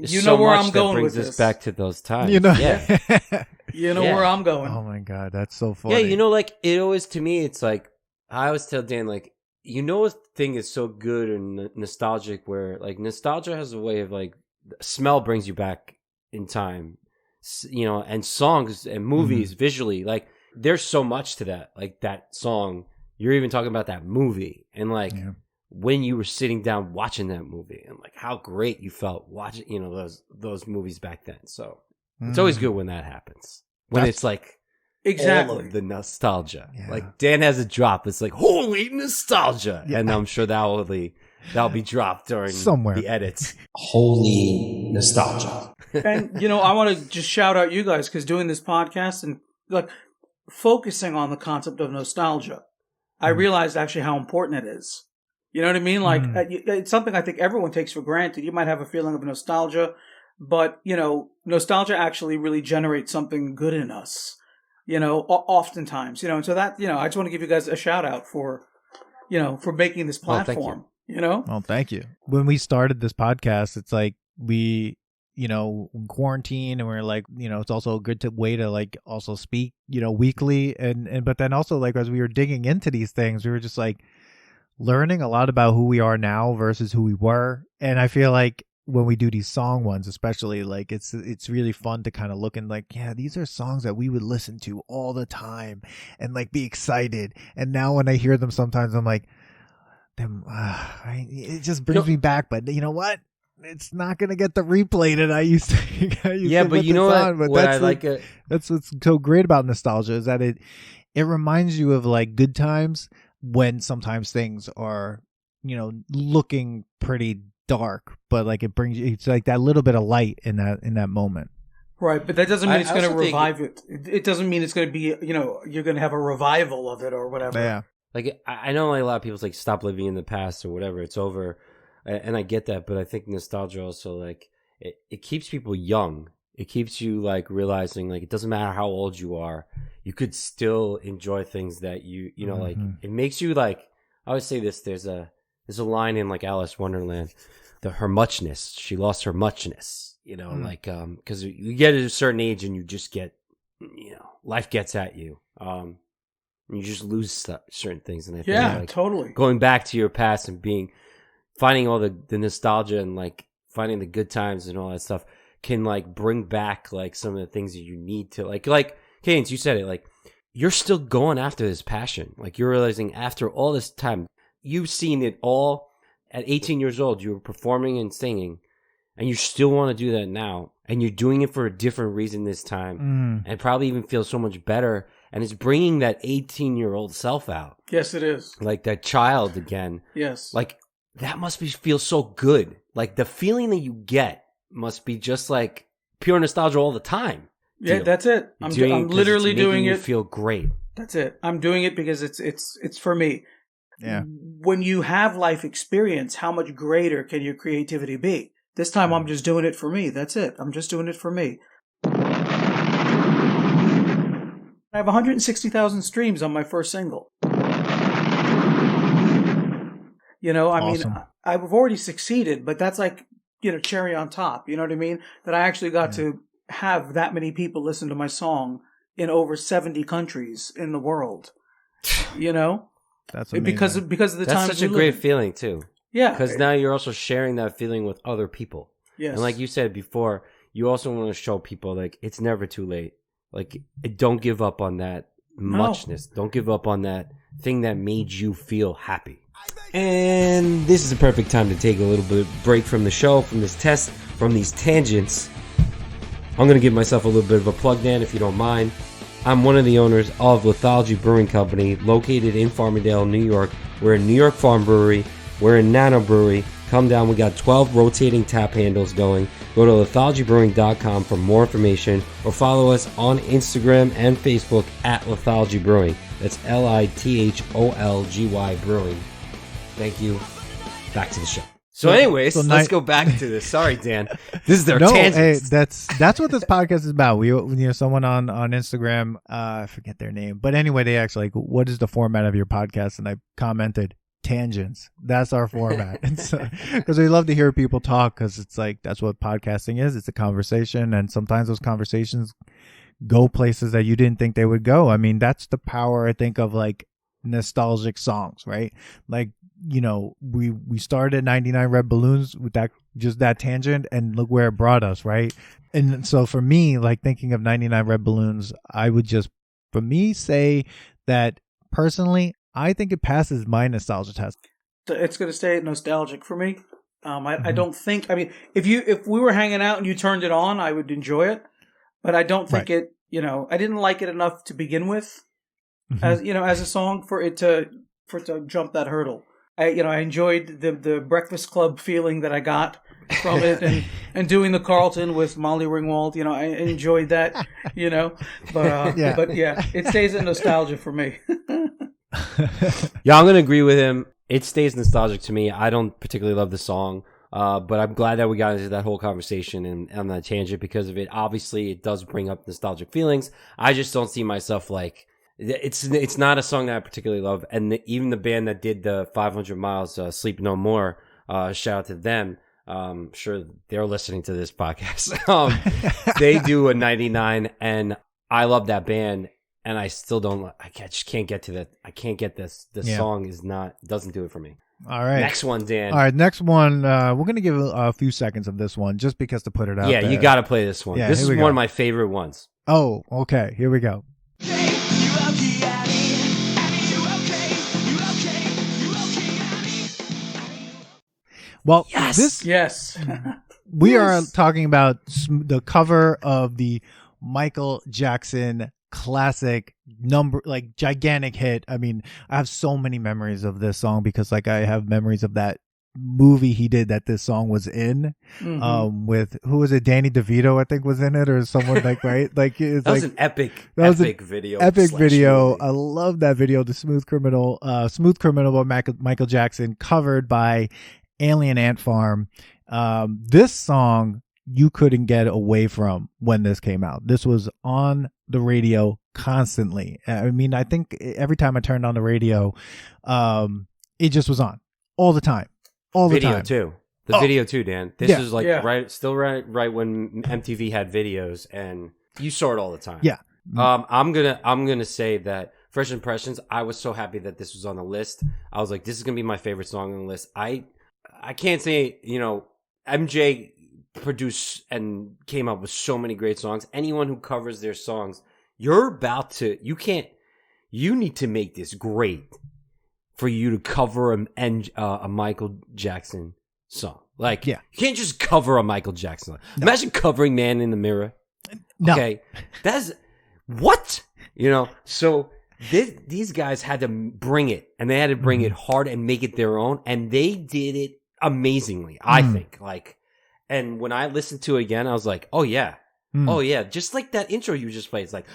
so where much I'm going that brings with us this. back to those times. Yeah. Where I'm going. Oh my God, that's so funny. Yeah, like it always, to me, it's like, I always tell Dan, like, a thing is so good and nostalgic, where like nostalgia has a way of like, smell brings you back in time, and songs and movies visually, like there's so much to that. Like that song, you're even talking about that movie, and like when you were sitting down watching that movie, and like how great you felt watching, those movies back then. So it's always good when that happens, when it's like all of the nostalgia. Yeah. Like Dan has a drop. It's like, holy nostalgia, and I'm sure that'll be dropped during somewhere the edits. Holy nostalgia. And I want to just shout out you guys, because doing this podcast and like focusing on the concept of nostalgia, I realized actually how important it is. You know what I mean? Like it's something I think everyone takes for granted. You might have a feeling of nostalgia, but nostalgia actually really generates something good in us. Oftentimes, and so that I just want to give you guys a shout out for making this platform. Well, thank you. When we started this podcast, it's like we quarantine, and we're like, it's also a good way to like also speak, weekly, and but then also like as we were digging into these things, we were just like learning a lot about who we are now versus who we were. And I feel like when we do these song ones, especially, like it's really fun to kind of look and like, yeah, these are songs that we would listen to all the time and like be excited. And now when I hear them, sometimes I'm like, it just brings me back. But you know what? It's not going to get the replay that I used to. Yeah, but you know what I like? That's what's so great about nostalgia, is that it reminds you of like good times when sometimes things are, looking pretty dark, but like it's like that little bit of light in that moment. Right, but that doesn't mean it's going to revive it. It doesn't mean it's going to be, you're going to have a revival of it or whatever. Yeah. Like, I know like a lot of people like stop living in the past or whatever, it's over. And I get that, but I think nostalgia also, like, it keeps people young. It keeps you like realizing, like, it doesn't matter how old you are, you could still enjoy things that like it makes you like. I always say this. There's a line in like Alice Wonderland, her muchness. She lost her muchness. Like because you get at a certain age and you just get, life gets at you. And you just lose certain things. And I think like totally going back to your past and being finding all the nostalgia and like finding the good times and all that stuff can like bring back like some of the things that you need to like Kadence, you said it, like you're still going after this passion. Like you're realizing after all this time, you've seen it all at 18 years old. You were performing and singing, and you still want to do that now. And you're doing it for a different reason this time, and probably even feels so much better. And it's bringing that 18-year-old self out. Yes, it is. Like that child again. Yes. Like that must feel so good. Like the feeling that you get must be just like pure nostalgia all the time. Yeah, that's it. I'm literally doing it. Feel great. That's it. I'm doing it because it's for me. Yeah. When you have life experience, how much greater can your creativity be? This time I'm just doing it for me. That's it. I'm just doing it for me. I have 160,000 streams on my first single. You know, I mean, I've already succeeded, but that's like, you know, cherry on top. You know what I mean? That I actually got to have that many people listen to my song in over 70 countries in the world. You know? That's amazing. Because of the times That's such a great feeling too. Yeah. Because now you're also sharing that feeling with other people. Yes. And like you said before, you also want to show people like it's never too late. Like don't give up on that muchness. Don't give up on that thing that made you feel happy. And this is a perfect time to take a little bit break from the show, from this test, from these tangents. I'm going to give myself a little bit of a plug, Dan, if you don't mind. I'm one of the owners of Lithology Brewing Company, located in Farmingdale, New York. We're a New York Farm Brewery. We're a Nano Brewery. Come down. We got 12 rotating tap handles going. Go to lithologybrewing.com for more information, or follow us on Instagram and Facebook at Lithology Brewing. That's LITHOLGY Brewing. Thank you. Back to the show. So anyways, let's go back to this. Sorry, Dan. This is their tangents. Hey, that's what this podcast is about. We, you know, someone on Instagram, I forget their name, but anyway, they asked like, what is the format of your podcast? And I commented, tangents. That's our format. Because we love to hear people talk, because it's like, that's what podcasting is. It's a conversation. And sometimes those conversations go places that you didn't think they would go. I mean, that's the power, I think, of like nostalgic songs, right? Like, you know, we started 99 Red Balloons with that tangent, and look where it brought us, right? And so for me, like thinking of 99 Red Balloons, I would just, for me, say that personally, I think it passes my nostalgia test. It's going to stay nostalgic for me. I don't think, I mean, if we were hanging out and you turned it on, I would enjoy it, but I don't think it, you know, I didn't like it enough to begin with, as, you know, as a song for it to jump that hurdle. I enjoyed the Breakfast Club feeling that I got from it, and doing the Carlton with Molly Ringwald. You know, I enjoyed that. You know, but it stays in nostalgia for me. Yeah, I'm gonna agree with him. It stays nostalgic to me. I don't particularly love the song, but I'm glad that we got into that whole conversation and on that tangent because of it. Obviously, it does bring up nostalgic feelings. I just don't see myself like. It's not a song that I particularly love, and even the band that did the 500 Miles, Sleep No More, shout out to them. Sure they're listening to this podcast. They do a 99, and I love that band, and I still don't. I just can't get to that. I can't get this. This song doesn't do it for me. All right, next one, Dan. All right, next one. We're gonna give a few seconds of this one just because to put it out. Yeah, there. You got to play this one. This is one of my favorite ones. Oh, okay. Here we go. Well, we are talking about the cover of the Michael Jackson classic gigantic hit. I mean, I have so many memories of this song because like I have memories of that movie he did that this song was in, with who was it? Danny DeVito, I think, was in it, or someone like, right? Like it's that was an epic video. Epic video. Movie. I love that video. The Smooth Criminal by Michael Jackson, covered by Alien Ant Farm. This song you couldn't get away from when this came out. This was on the radio constantly. I mean, I think every time I turned on the radio, it just was on all the time. All the time. Too. The video too, Dan. This is like right when MTV had videos, and you saw it all the time. Yeah. I'm gonna say that Fresh Impressions. I was so happy that this was on the list. I was like, this is gonna be my favorite song on the list. I I can't say, MJ produced and came up with so many great songs. Anyone who covers their songs, you need to make this great for you to cover a Michael Jackson song. Like, you can't just cover a Michael Jackson song. No. Imagine covering Man in the Mirror. No. Okay. That's what? So these guys had to bring it, and they had to bring it hard and make it their own, and they did it amazingly, I think. Like, and when I listened to it again, I was like, oh yeah. Oh yeah, just like that intro you just played. It's like,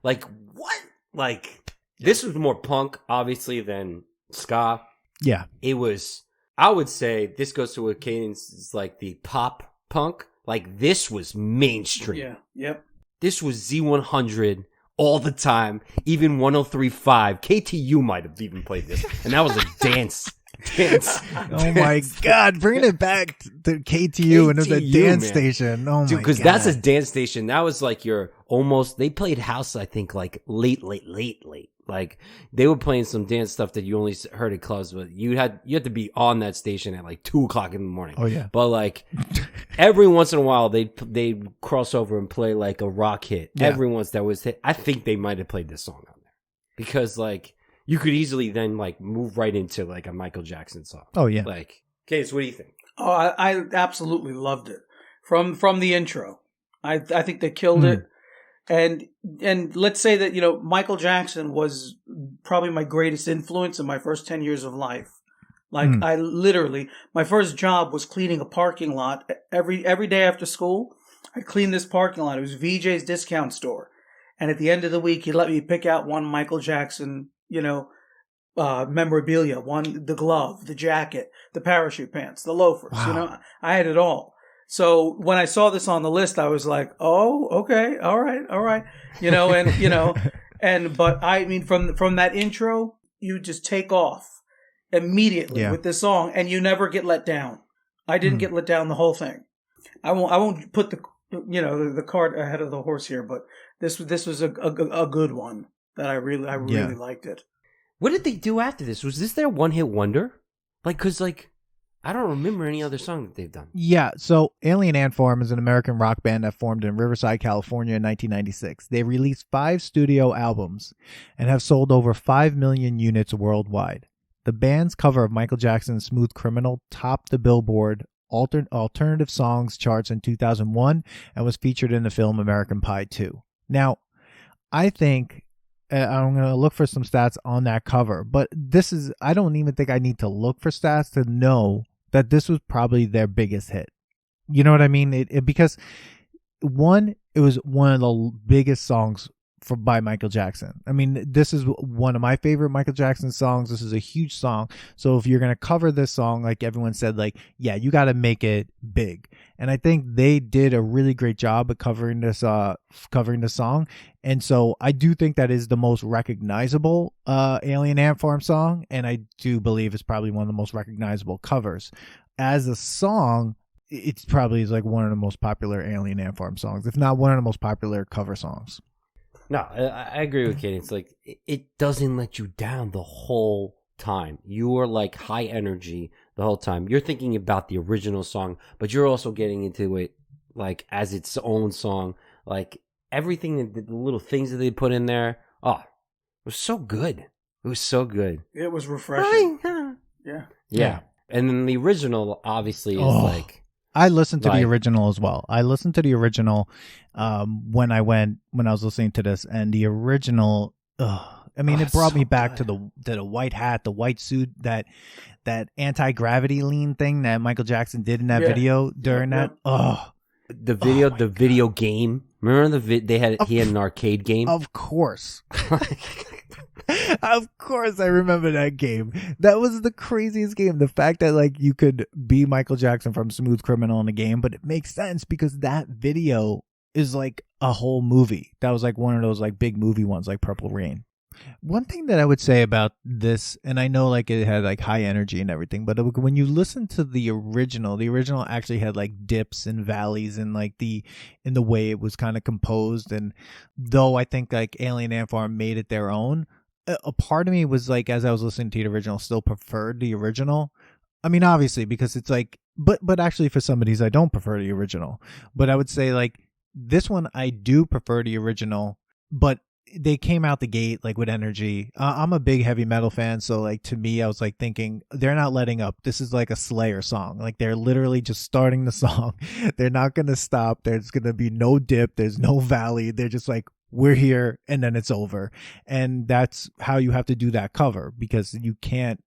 like what? Like, this was more punk, obviously, than ska. Yeah. It was, I would say, this goes to what Kadence is like the pop punk. Like, this was mainstream. Yeah. Yep. This was Z100 all the time, even 103.5. KTU might have even played this, and that was a dance. Oh my God, bringing it back to KTU and it was a dance station. Oh my God. Because that's a dance station. That was like they played house, I think, like late. Like, they were playing some dance stuff that you only heard at clubs, but you had to be on that station at like 2:00 in the morning. Oh yeah. But like every once in a while they cross over and play like a rock hit. Yeah. Every once that was hit. I think they might have played this song on there because like you could easily then like move right into like a Michael Jackson song. Oh yeah. Like, okay, so what do you think? Oh, I absolutely loved it from the intro. I think they killed it. And let's say that, Michael Jackson was probably my greatest influence in my first 10 years of life. Like, I literally, my first job was cleaning a parking lot. Every day after school, I cleaned this parking lot. It was VJ's discount store. And at the end of the week, he let me pick out one Michael Jackson, memorabilia, the glove, the jacket, the parachute pants, the loafers, Wow. I had it all. So when I saw this on the list, I was like, "Oh, okay, all right." But I mean, from that intro, you just take off immediately with this song, and you never get let down. I didn't get let down the whole thing. I won't put the cart ahead of the horse here, but this was a good one that I really liked it. What did they do after this? Was this their one-hit wonder? Like, cause like. I don't remember any other song that they've done. Yeah, so Alien Ant Farm is an American rock band that formed in Riverside, California in 1996. They released 5 studio albums and have sold over 5 million units worldwide. The band's cover of Michael Jackson's Smooth Criminal topped the Billboard alternative songs charts in 2001 and was featured in the film American Pie 2. Now, I think I'm going to look for some stats on that cover, but I don't even think I need to look for stats to know that this was probably their biggest hit. You know what I mean? Because it was one of the biggest songs by Michael Jackson. I mean, this is one of my favorite Michael Jackson songs. This is a huge song. So if you're going to cover this song, like everyone said, like, yeah, you got to make it big. And I think they did a really great job at covering the song. And so I do think that is the most recognizable Alien Ant Farm song. And I do believe it's probably one of the most recognizable covers. As a song, it's probably like one of the most popular Alien Ant Farm songs, if not one of the most popular cover songs. No, I agree with Katie. It's like, it doesn't let you down the whole time. You are like high energy the whole time. You're thinking about the original song, but you're also getting into it like as its own song. Like everything, the little things that they put in there. Oh, it was so good. It was so good. It was refreshing. Yeah. And then the original obviously is like. I listened to the original as well. I listened to the original when I was listening to this, and the original. I mean, it brought me back to the white hat, the white suit, that anti-gravity lean thing that Michael Jackson did in that video during that. Oh, the video game. Remember he had an arcade game. Of course. Of course I remember that game. That was the craziest game. The fact that like you could be Michael Jackson from Smooth Criminal in a game, but it makes sense because that video is like a whole movie. That was like one of those like big movie ones like Purple Rain. One thing that I would say about this, and I know like it had like high energy and everything, but when you listen to the original actually had like dips and valleys and like in the way it was kind of composed. And though I think like Alien Ant Farm made it their own, a part of me was like, as I was listening to the original, still preferred the original. I mean, obviously, because it's like, but actually for some of these, I don't prefer the original. But I would say like this one, I do prefer the original, but they came out the gate like with energy. I'm a big heavy metal fan, so like to me, I was like thinking they're not letting up. This is like a Slayer song. Like they're literally just starting the song. They're not gonna stop. There's gonna be no dip. There's no valley. They're just like, we're here, and then it's over. And that's how you have to do that cover, because you can't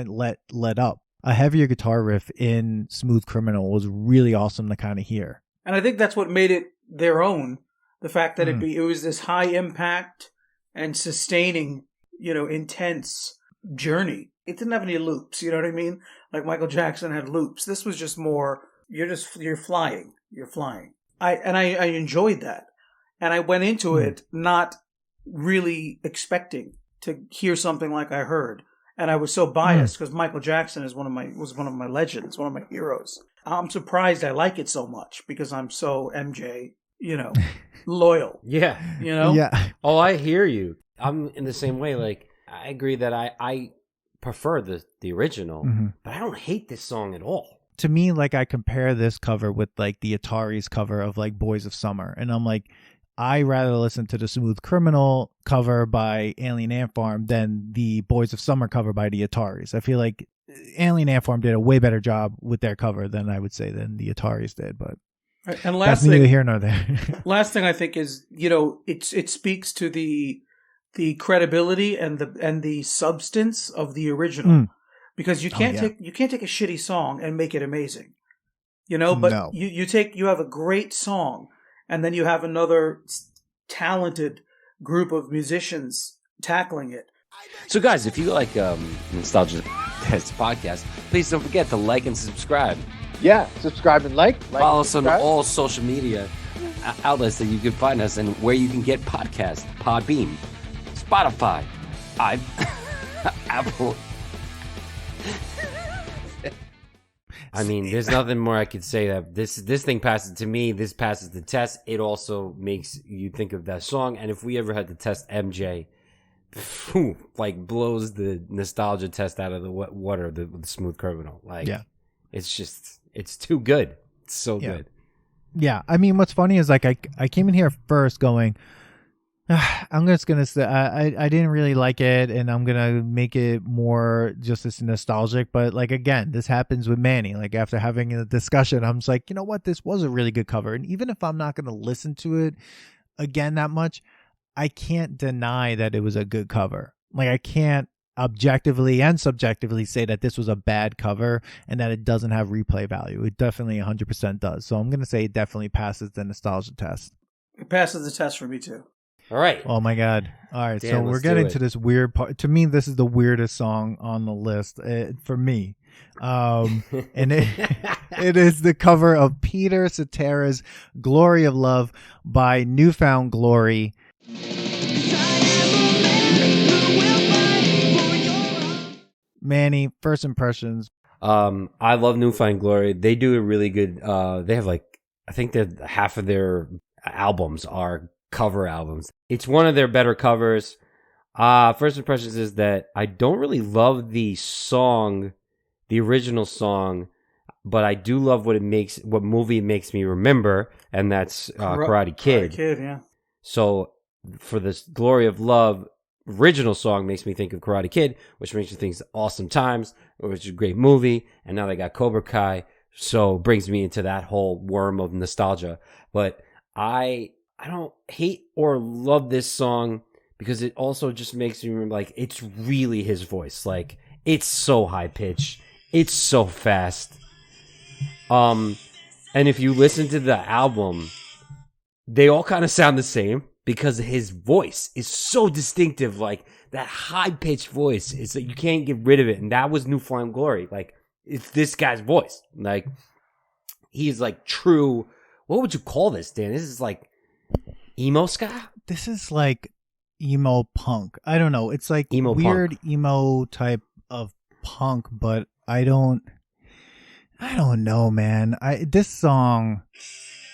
let up. A heavier guitar riff in Smooth Criminal was really awesome to kind of hear. And I think that's what made it their own. The fact that it was this high impact and sustaining, intense journey. It didn't have any loops, you know what I mean? Like Michael Jackson had loops. This was just more, you're flying. You're flying. I enjoyed that. And I went into it not really expecting to hear something like I heard. And I was so biased because Michael Jackson is was one of my legends, one of my heroes. I'm surprised I like it so much because I'm so MJ, loyal. Yeah. Yeah. Oh, I hear you. I'm in the same way. Like, I agree that I prefer the original, but I don't hate this song at all. To me, like, I compare this cover with like the Atari's cover of like Boys of Summer, and I'm like, I rather listen to the Smooth Criminal cover by Alien Ant Farm than the Boys of Summer cover by the Ataris. I feel like Alien Ant Farm did a way better job with their cover than I would say than the Ataris did, but and that's neither here nor there. Last thing I think is, it speaks to the credibility and the substance of the original, because you can't take a shitty song and make it amazing, but No. you have a great song, and then you have another talented group of musicians tackling it. So guys, if you like Nostalgia Test Podcast, please don't forget to like and subscribe. Yeah, subscribe and like. Follow us on all social media outlets that you can find us, and where you can get podcasts: Podbean, Spotify, Apple. I mean, there's nothing more I could say. That this thing passes to me. This passes the test. It also makes you think of that song. And if we ever had to test MJ, like blows the nostalgia test out of the water, the Smooth Criminal. Like, it's too good. It's so good. Yeah, I mean, what's funny is like I came in here first going, I'm just gonna say I didn't really like it, and I'm gonna make it more just as nostalgic. But like again, this happens with Manny. Like after having a discussion, I'm just like, you know what, this was a really good cover, and even if I'm not gonna listen to it again that much, I can't deny that it was a good cover. Like I can't objectively and subjectively say that this was a bad cover and that it doesn't have replay value. It definitely 100% does. So I'm gonna say it definitely passes the nostalgia test. It passes the test for me too. All right. Oh my God. All right. Dan, so we're getting to this weird part. To me, this is the weirdest song on the list for me. And it is the cover of Peter Cetera's Glory of Love by Newfound Glory. Manny, first impressions. I love Newfound Glory. They do a really good, they have like, I think that half of their albums are cover albums. It's one of their better covers. First impressions is that I don't really love the song, the original song, but I do love what movie it makes me remember, and that's Karate Kid. Karate Kid, yeah. So for this Glory of Love, original song makes me think of Karate Kid, which makes me think of Awesome Times, which is a great movie, and now they got Cobra Kai, so brings me into that whole worm of nostalgia. But I don't hate or love this song because it also just makes me remember, like, it's really his voice. Like, it's so high pitched, it's so fast. And if you listen to the album, they all kind of sound the same because his voice is so distinctive. Like, that high pitched voice is that you can't get rid of it. And that was Newfound Glory. Like, it's this guy's voice. Like, he's like true. What would you call this, Dan? This is like emo ska? This is like emo punk. I don't know. It's like Emo weird punk. emo type of punk, but I don't know, man. This song,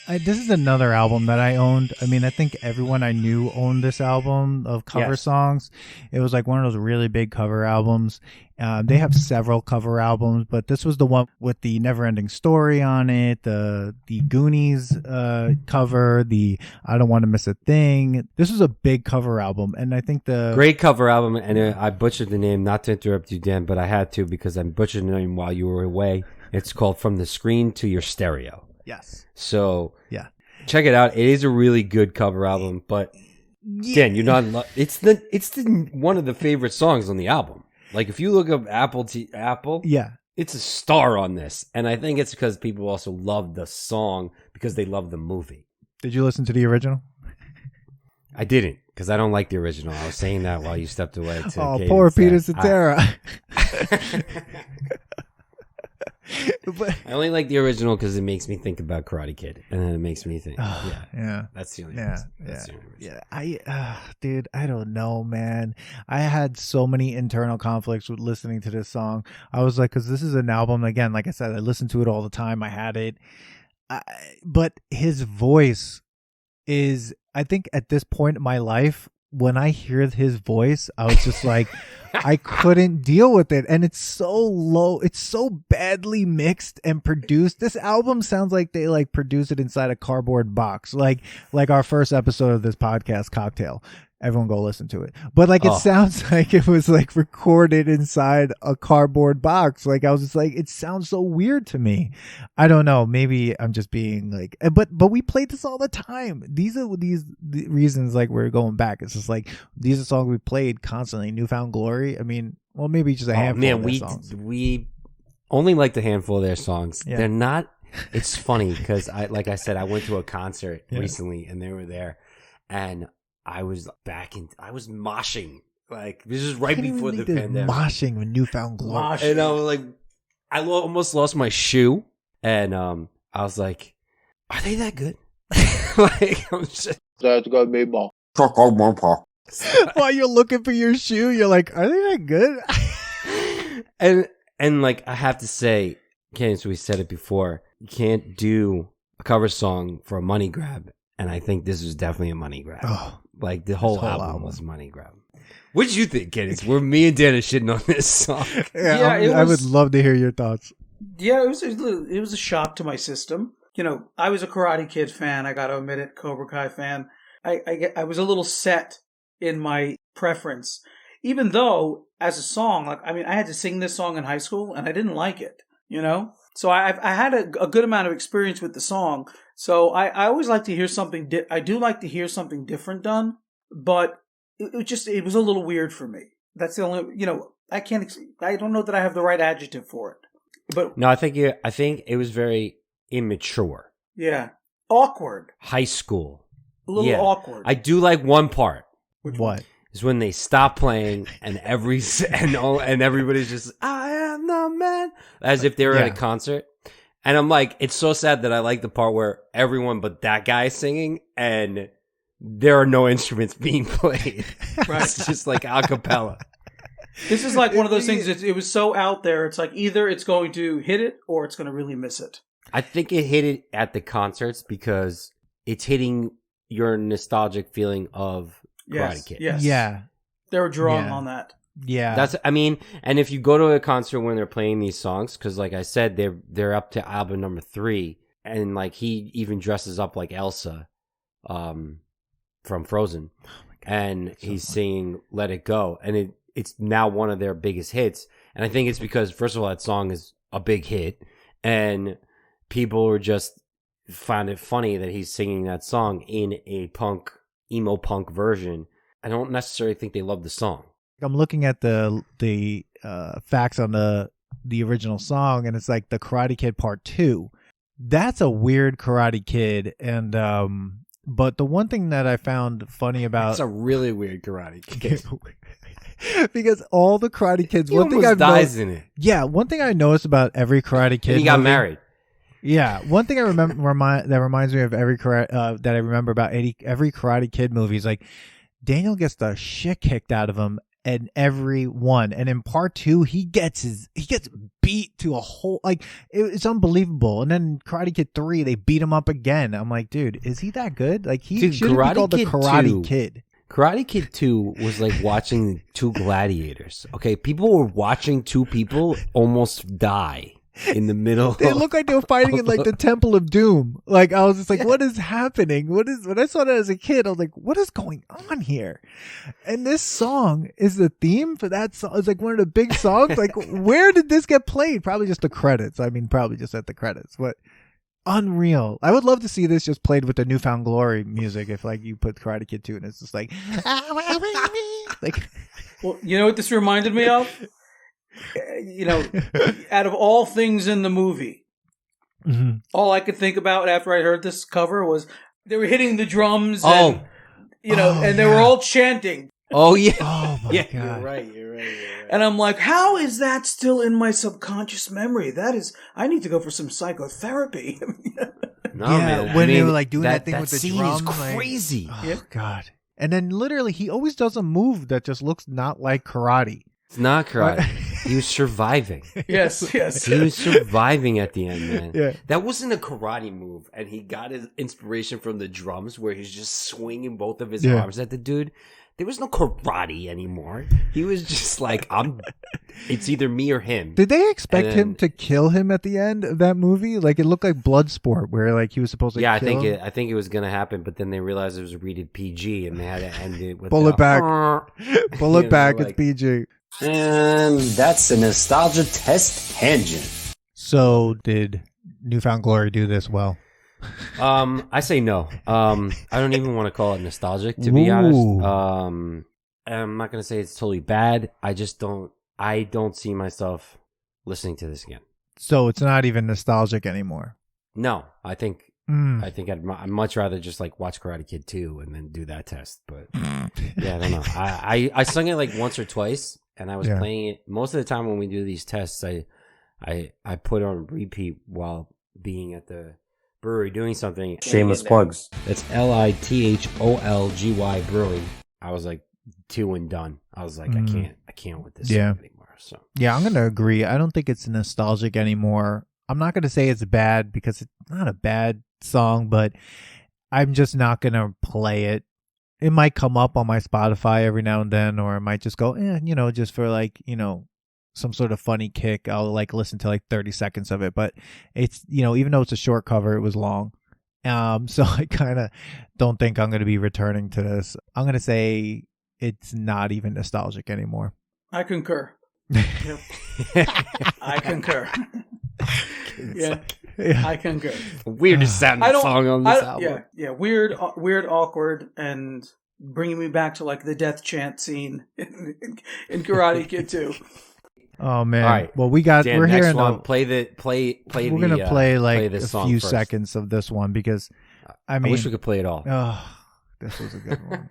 This is another album that I owned. I mean, I think everyone I knew owned this album of cover songs. It was like one of those really big cover albums. They have several cover albums, but this was the one with the Neverending Story on it, the Goonies cover, the I Don't Want to Miss a Thing. This was a big cover album, and I think great cover album. And I butchered the name, not to interrupt you, Dan, but I had to because I butchered the name while you were away. It's called From the Screen to Your Stereo. Yes. So yeah, check it out. It is a really good cover album, but Dan, you're not. It's the one of the favorite songs on the album. Like if you look up Apple, yeah, it's a star on this, and I think it's because people also love the song because they love the movie. Did you listen to the original? I didn't because I don't like the original. I was saying that while you stepped away. Poor Peter Cetera. I only like the original because it makes me think about Karate Kid, and then it makes me think. Yeah, that's the only reason. That's the only reason. Dude, I don't know, man. I had so many internal conflicts with listening to this song. I was like, because this is an album, again, like I said, I listened to it all the time. I had it. But his voice is, I think at this point in my life, when I hear his voice, I was just like, I couldn't deal with it. And it's so low. It's so badly mixed and produced. This album sounds like they like produced it inside a cardboard box. Like our first episode of this podcast, Cocktail. Everyone go listen to it. But like, it sounds like it was like recorded inside a cardboard box. Like I was just like, it sounds so weird to me. I don't know. Maybe I'm just being like, but we played this all the time. These are the reasons like we're going back. It's just like, these are songs we played constantly. Newfound Glory. I mean, well, maybe just a handful of their songs. We only liked a handful of their songs. Yeah. They're not, it's funny because like I said, I went to a concert recently and they were there and I was moshing. Like, this is right before the pandemic. Moshing with Newfound Glory. And I was like, I almost lost my shoe. And I was like, are they that good? Like, I'm just. That's gonna be ball. While you're looking for your shoe, you're like, are they that good? and like, I have to say, Kadence, we said it before, you can't do a cover song for a money grab. And I think this was definitely a money grab. Oh, like the whole album was a money grab. What did you think, Kadence? Where me and Dan are shitting on this song. I would love to hear your thoughts. Yeah, it was a shock to my system. You know, I was a Karate Kid fan. I got to admit it, Cobra Kai fan. I was a little set in my preference, even though as a song, like I mean, I had to sing this song in high school, and I didn't like it. You know, so I had a good amount of experience with the song. So I always like to hear something. I do like to hear something different done, but it was a little weird for me. That's the only, you know, I don't know that I have the right adjective for it. But no, I think it was very immature. Yeah, awkward. High school. A little awkward. I do like one part. Which what? Is when they stop playing and everybody's just I am the man, as if they were at a concert. And I'm like, it's so sad that I like the part where everyone but that guy is singing and there are no instruments being played. Right. It's just like a cappella. This is like one of those things. It was so out there. It's like either it's going to hit it or it's going to really miss it. I think it hit it at the concerts because it's hitting your nostalgic feeling of Karate Kid. Yes. Yeah. They were drawing on that. Yeah. And if you go to a concert when they're playing these songs, because like I said, they're up to album number 3, and like he even dresses up like Elsa from Frozen, and he's singing Let It Go, and it's now one of their biggest hits. And I think it's because, first of all, that song is a big hit, and people were just find it funny that he's singing that song in a emo punk version. I don't necessarily think they love the song. I'm looking at the facts on the original song, and it's like the Karate Kid Part 2. That's a weird Karate Kid, and but the one thing that I found funny about it's a really weird Karate Kid. Because all the Karate Kids, he almost dies in it. Yeah, one thing I noticed about every Karate Kid, and he got married. Yeah, one thing I remember that reminds me of that I remember about every Karate Kid movie is like Daniel gets the shit kicked out of him in every one. And in part 2, he gets beat to a whole, like, it's unbelievable. And then Karate Kid 3, they beat him up again. I'm like, dude, is he that good? Like, he should be called the Karate Kid. Karate Kid 2 was like watching two gladiators. Okay, people were watching two people almost die in the middle. They looked like they were fighting in like the Temple of Doom. Like, I was just like, what is happening? When I saw that as a kid, I was like, what is going on here? And this song is the theme for that song. It's like one of the big songs. Like, where did this get played? Probably just the credits. I mean, probably just at the credits, but unreal. I would love to see this just played with the Newfound Glory music. If like you put Karate Kid 2 and it's just like, like, Well, you know what this reminded me of? You know, out of all things in the movie, all I could think about after I heard this cover was they were hitting the drums and, and they were all chanting. Oh, yeah. Oh, my God. You're right. And I'm like, how is that still in my subconscious memory? I need to go for some psychotherapy. No, yeah, man. when they were like doing that thing with the scene drums. is crazy. Like, oh, God. And then literally, he always does a move that just looks not like karate. It's not karate. He was surviving. Yes. He was surviving at the end, man. Yeah. That wasn't a karate move, and he got his inspiration from the drums, where he's just swinging both of his arms at the dude. There was no karate anymore. He was just like, it's either me or him. Did they expect him to kill him at the end of that movie? Like, it looked like Bloodsport, where like he was supposed to kill him. I think it was gonna happen, but then they realized it was rated PG, and they had to end it with Pull it back. Pull it back. Like, it's PG. And that's a nostalgia test tangent. So did Newfound Glory do this well? I say no. I don't even want to call it nostalgic, to be honest. I'm not gonna say it's totally bad. I don't see myself listening to this again. So it's not even nostalgic anymore. No, I think I'd much rather just like watch Karate Kid 2 and then do that test. But yeah, I don't know. I sung it like once or twice, and I was playing it most of the time when we do these tests. I put it on repeat while being at the brewery doing something. Shameless plugs. That's LITHOLGY Brewing. I was like 2 and done. I was like, I can't with this anymore. So yeah, I'm gonna agree. I don't think it's nostalgic anymore. I'm not gonna say it's bad because it's not a bad song, but I'm just not gonna play it. It might come up on my Spotify every now and then, or I might just go, just for like, some sort of funny kick. I'll like listen to like 30 seconds of it, but it's, even though it's a short cover, it was long. So I kind of don't think I'm going to be returning to this. I'm going to say it's not even nostalgic anymore. I concur. I concur. Yeah, I concur. Weirdest sounding song on this album. Yeah, weird, awkward, and bringing me back to like the death chant scene in Karate Kid 2. Oh man! All right. Well, we're Dan, here. Next one, play. We're gonna play like this a song few first. seconds of this one because I mean, wish we could play it all. Oh, this was a good one.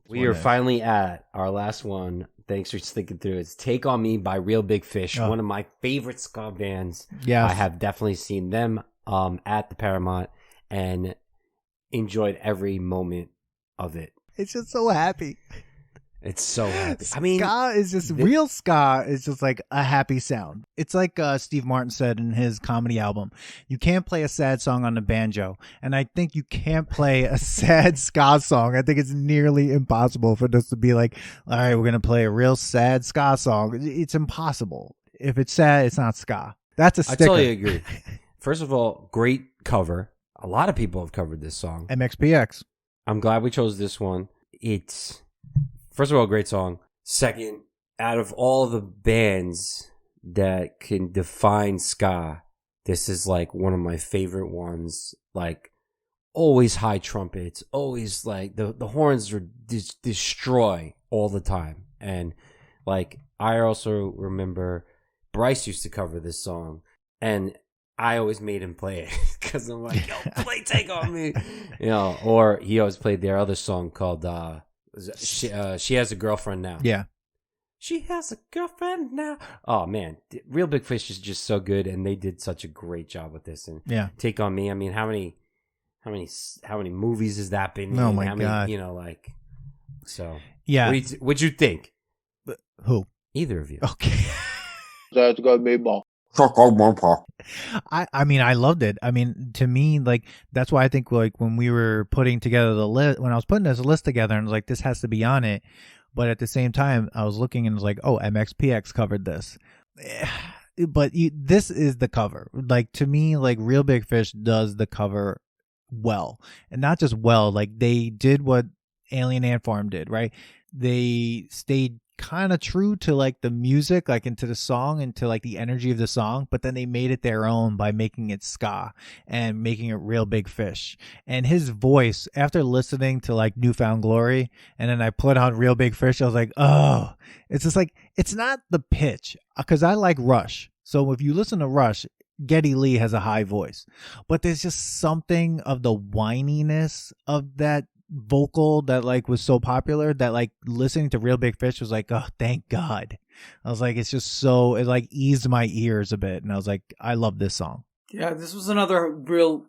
We are finally at our last one. Thanks for sticking through. It's "Take on Me" by Real Big Fish, one of my favorite ska bands. Yeah, I have definitely seen them at the Paramount and enjoyed every moment of it. It's just so happy. It's so happy. I mean, ska is just real ska is just like a happy sound. It's like Steve Martin said in his comedy album, you can't play a sad song on the banjo. And I think you can't play a sad ska song. I think it's nearly impossible for this to be like, all right, we're going to play a real sad ska song. It's impossible. If it's sad, it's not ska. That's a sticker. I totally agree. First of all, great cover. A lot of people have covered this song. MXPX. I'm glad we chose this one. It's, first of all, a great song. Second, out of all the bands that can define ska, this is like one of my favorite ones. Like, always high trumpets, always like the horns are destroy all the time. And like, I also remember Bryce used to cover this song, and I always made him play it because I'm like, yo, play "Take on Me," or he always played their other song called She Has a Girlfriend Now. Yeah. She has a girlfriend now. Oh man, Real Big Fish is just so good, and they did such a great job with this. And yeah, "Take on Me." I mean, how many how many movies has that been in? Oh my how God. Many, like, so. Yeah. What'd you think? Who? Either of you. Okay. That's gonna be more. I mean, I loved it. I mean, to me, like, that's why I think, like, when we were putting together the list, when I was putting this list together and I was like, this has to be on it. But at the same time, I was looking and was like, oh, MXPX covered this. But this is the cover. Like, to me, like, Real Big Fish does the cover well. And not just well, like, they did what Alien Ant Farm did, right? They stayed kind of true to like the music, like into the song and to like the energy of the song, but then they made it their own by making it ska and making it Real Big Fish. And his voice, after listening to like Newfound Glory and then I put on Real Big Fish, I was like, oh, it's just like, it's not the pitch, because I like Rush. So if you listen to Rush, Geddy Lee has a high voice, but there's just something of the whininess of that vocal that like was so popular that like listening to Real Big Fish was like, oh, thank God. I was like, it's just so, it like eased my ears a bit, and I was like, I love this song. Yeah, this was another real,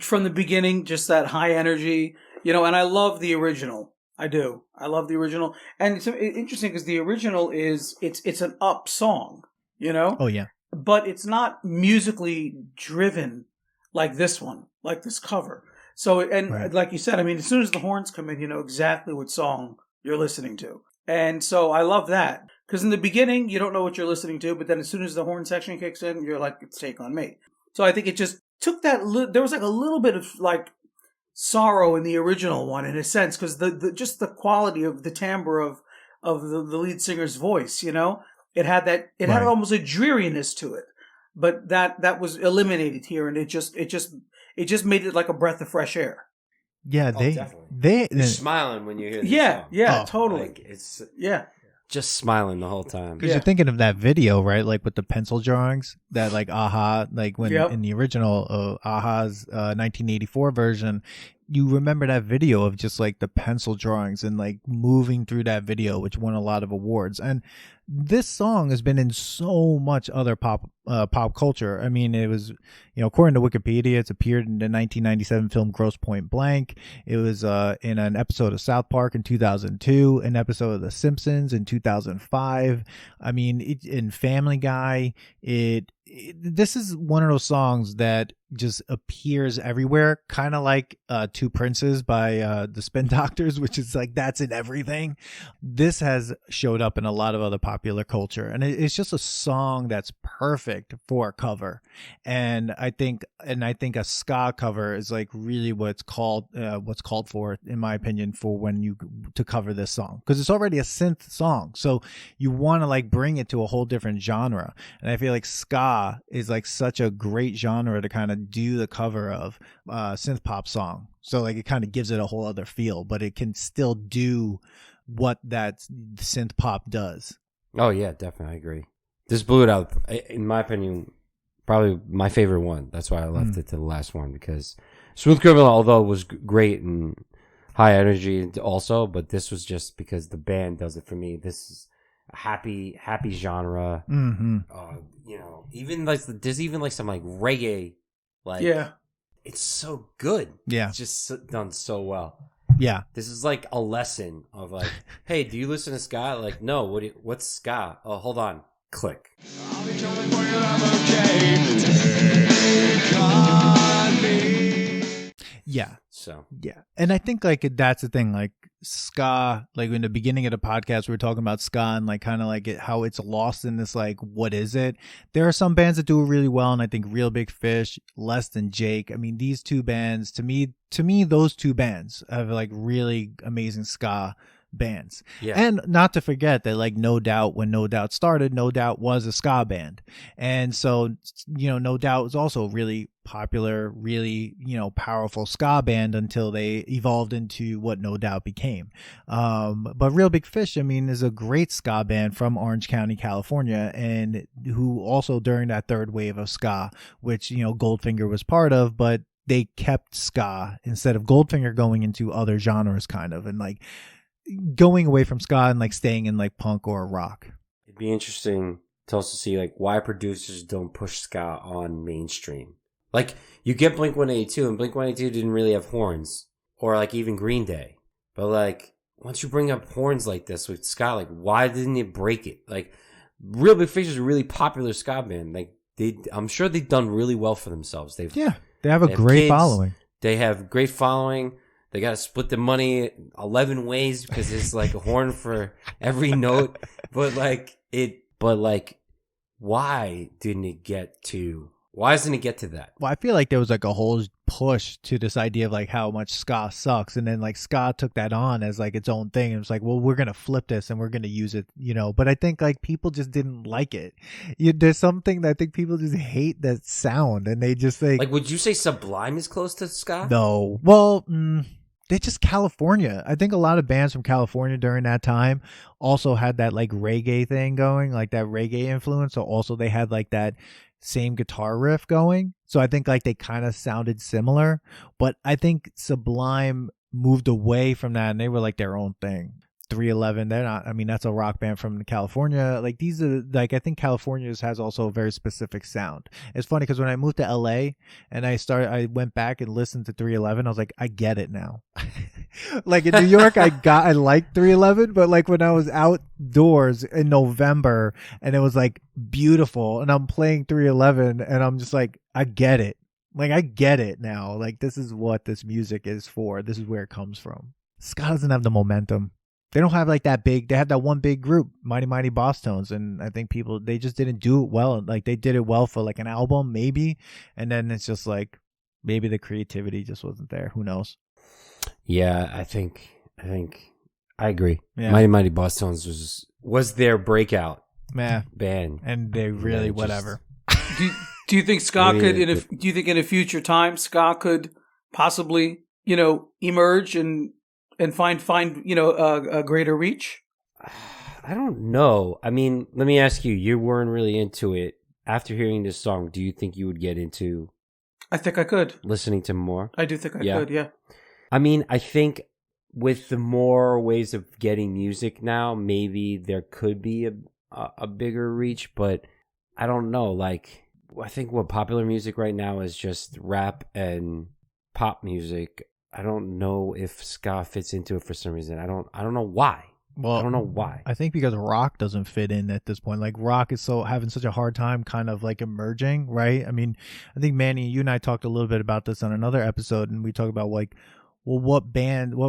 from the beginning, just that high energy, and I love the original. I do. I love the original. And it's interesting because the original it's an up song, Oh yeah. but it's not musically driven like this one, like this cover. So, and Right. like you said, I mean, as soon as the horns come in, you know exactly what song you're listening to. And so I love that. Because in the beginning, you don't know what you're listening to, but then as soon as the horn section kicks in, you're like, it's Take On Me. So I think it just took that, there was like a little bit of like sorrow in the original one in a sense, because just the quality of the timbre of the lead singer's voice, it had that, it had Right. almost a dreariness to it. But that was eliminated here, and it just made it like a breath of fresh air. Yeah, definitely. You're smiling when you hear this song. Yeah, Oh, totally. Like, it's just smiling the whole time. Because you're thinking of that video, right? Like with the pencil drawings that like Aha, like when in the original Aha's 1984 version, you remember that video of just like the pencil drawings and like moving through that video, which won a lot of awards. And this song has been in so much other pop culture. I mean, it was, according to Wikipedia, it's appeared in the 1997 film Grosse Pointe Blank. It was in an episode of South Park in 2002, an episode of The Simpsons in 2005. I mean, in Family Guy, this is one of those songs that just appears everywhere, kind of like Two Princes by the Spin Doctors, which is like, that's in everything. This has showed up in a lot of other popular culture, and it's just a song that's perfect for a cover. And I think a ska cover is like really what's called for, in my opinion, for when you to cover this song, because it's already a synth song, so you want to like bring it to a whole different genre. And I feel like ska is like such a great genre to kind of do the cover of synth pop song. So like it kind of gives it a whole other feel, but it can still do what that synth pop does. Oh yeah, definitely, I agree. This blew it out, in my opinion, probably my favorite one. That's why I left it to the last one, because Smooth Criminal, although it was great and high energy also, but this was just because the band does it for me. This is a happy genre. Mm-hmm. Even like there's even like some like reggae, like it's so good. Yeah, it's just done so well. Yeah, this is like a lesson of like, hey, do you listen to ska? Like, no. What's ska? Oh, hold on. Click. I'll be coming for you, I'm okay. Take on me. Yeah. So yeah, and I think like that's the thing, like ska, like in the beginning of the podcast we were talking about ska and like kind of like how it's lost in this like, what is it? There are some bands that do it really well, and I think Real Big Fish, Less Than Jake, I mean, these two bands, to me those two bands have like really amazing ska bands. Yeah. And not to forget that like No Doubt, when No Doubt started, No Doubt was a ska band, and so No Doubt was also really popular, really powerful ska band until they evolved into what No Doubt became. But Real Big Fish, I mean, is a great ska band from Orange County, California, and who also during that third wave of ska, which Goldfinger was part of, but they kept ska instead of Goldfinger going into other genres, kind of, and like going away from ska and like staying in like punk or rock. It'd be interesting to also see like why producers don't push ska on mainstream. Like, you get Blink-182, and Blink-182 didn't really have horns, or like even Green Day. But like, once you bring up horns like this with ska, like, why didn't it break it? Like, Real Big Fish is a really popular ska band. Like, I'm sure they've done really well for themselves. They have a great following. They have great following. They got to split the money 11 ways because it's like a horn for every note. But why didn't it get to? Why doesn't it get to that? Well, I feel like there was like a whole push to this idea of like how much ska sucks, and then like ska took that on as like its own thing. And it was like, well, we're gonna flip this and we're gonna use it, you know. But I think like people just didn't like it. There's something that I think people just hate that sound, and they just think. Like, would you say Sublime is close to ska? No. Well, they're just California. I think a lot of bands from California during that time also had that like reggae thing going, like that reggae influence. So also they had like that same guitar riff going. So I think like they kind of sounded similar, but I think Sublime moved away from that and they were like their own thing. 311, they're not, I mean, that's a rock band from California. Like these are like, I think California has also a very specific sound. It's funny because when I moved to LA and I went back and listened to 311, I was like, I get it now. Like in New York, I liked 311, but like when I was outdoors in November and it was like beautiful and I'm playing 311 and I'm just like, I get it. Like I get it now. Like this is what this music is for. This is where it comes from. Ska doesn't have the momentum. They don't have like that big, they had that one big group, Mighty Mighty Boss Tones. And I think they just didn't do it well. Like they did it well for like an album, maybe. And then it's just like, maybe the creativity just wasn't there. Who knows? Yeah, I think I agree. Yeah. Mighty Mighty Boss Tones was their breakout band. And they really, whatever. Do you think ska could, do you think in a future time, ska could possibly, emerge and find a greater reach? I don't know. I mean, let me ask you. You weren't really into it. After hearing this song, do you think you would get into? I think I could. Listening to more? I do think I could, yeah. I mean, I think with the more ways of getting music now, maybe there could be a bigger reach, but I don't know. Like, I think what popular music right now is just rap and pop music. I don't know if ska fits into it for some reason. I don't know why. Well, I don't know why. I think because rock doesn't fit in at this point. Like rock is having such a hard time kind of like emerging, right? I mean, I think Manny, you and I talked a little bit about this on another episode, and we talked about like, well, what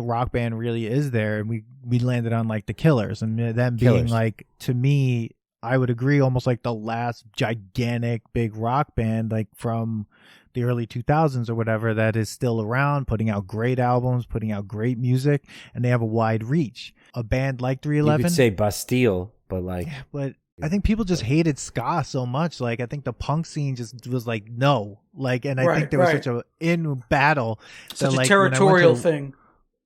rock band really is there? And we landed on like the Killers, and them being like, to me, I would agree, almost like the last gigantic big rock band, like from the early 2000s or whatever, that is still around, putting out great albums, putting out great music, and they have a wide reach. A band like 311. You could say Bastille, but like... Yeah, but I think people just hated ska so much. Like, I think the punk scene just was like, no. Like, and I think there was such a in battle. Such a territorial thing.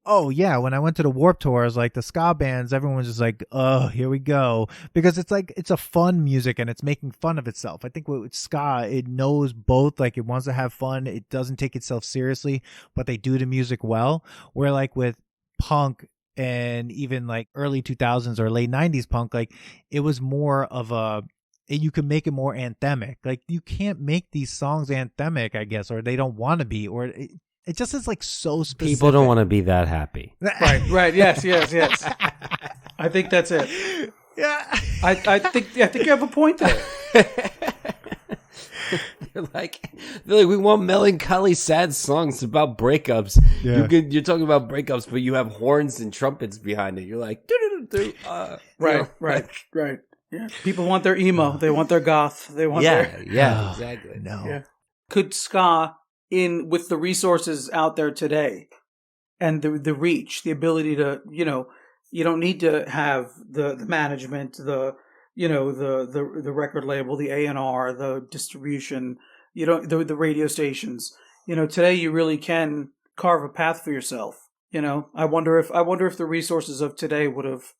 Oh, yeah. When I went to the Warped Tours, like the ska bands, everyone was just like, oh, here we go. Because it's like, it's a fun music and it's making fun of itself. I think with ska, it knows both. Like, it wants to have fun. It doesn't take itself seriously, but they do the music well. Where like with punk and even like early 2000s or late 90s punk, like it was more of you can make it more anthemic. Like, you can't make these songs anthemic, I guess, or they don't want to be, or... It just is like so specific. People don't want to be that happy. Right. Yes. I think that's it. Yeah. I think you have a point there. They're like, we want melancholy, sad songs about breakups. Yeah. You're talking about breakups, but you have horns and trumpets behind it. You're like, right. Yeah. People want their emo. They want their goth. They want exactly. No. Yeah. Could ska, with the resources out there today and the reach, the ability to, you don't need to have the management, the record label, the A&R, the distribution, the radio stations. Today you really can carve a path for yourself. I wonder if the resources of today would have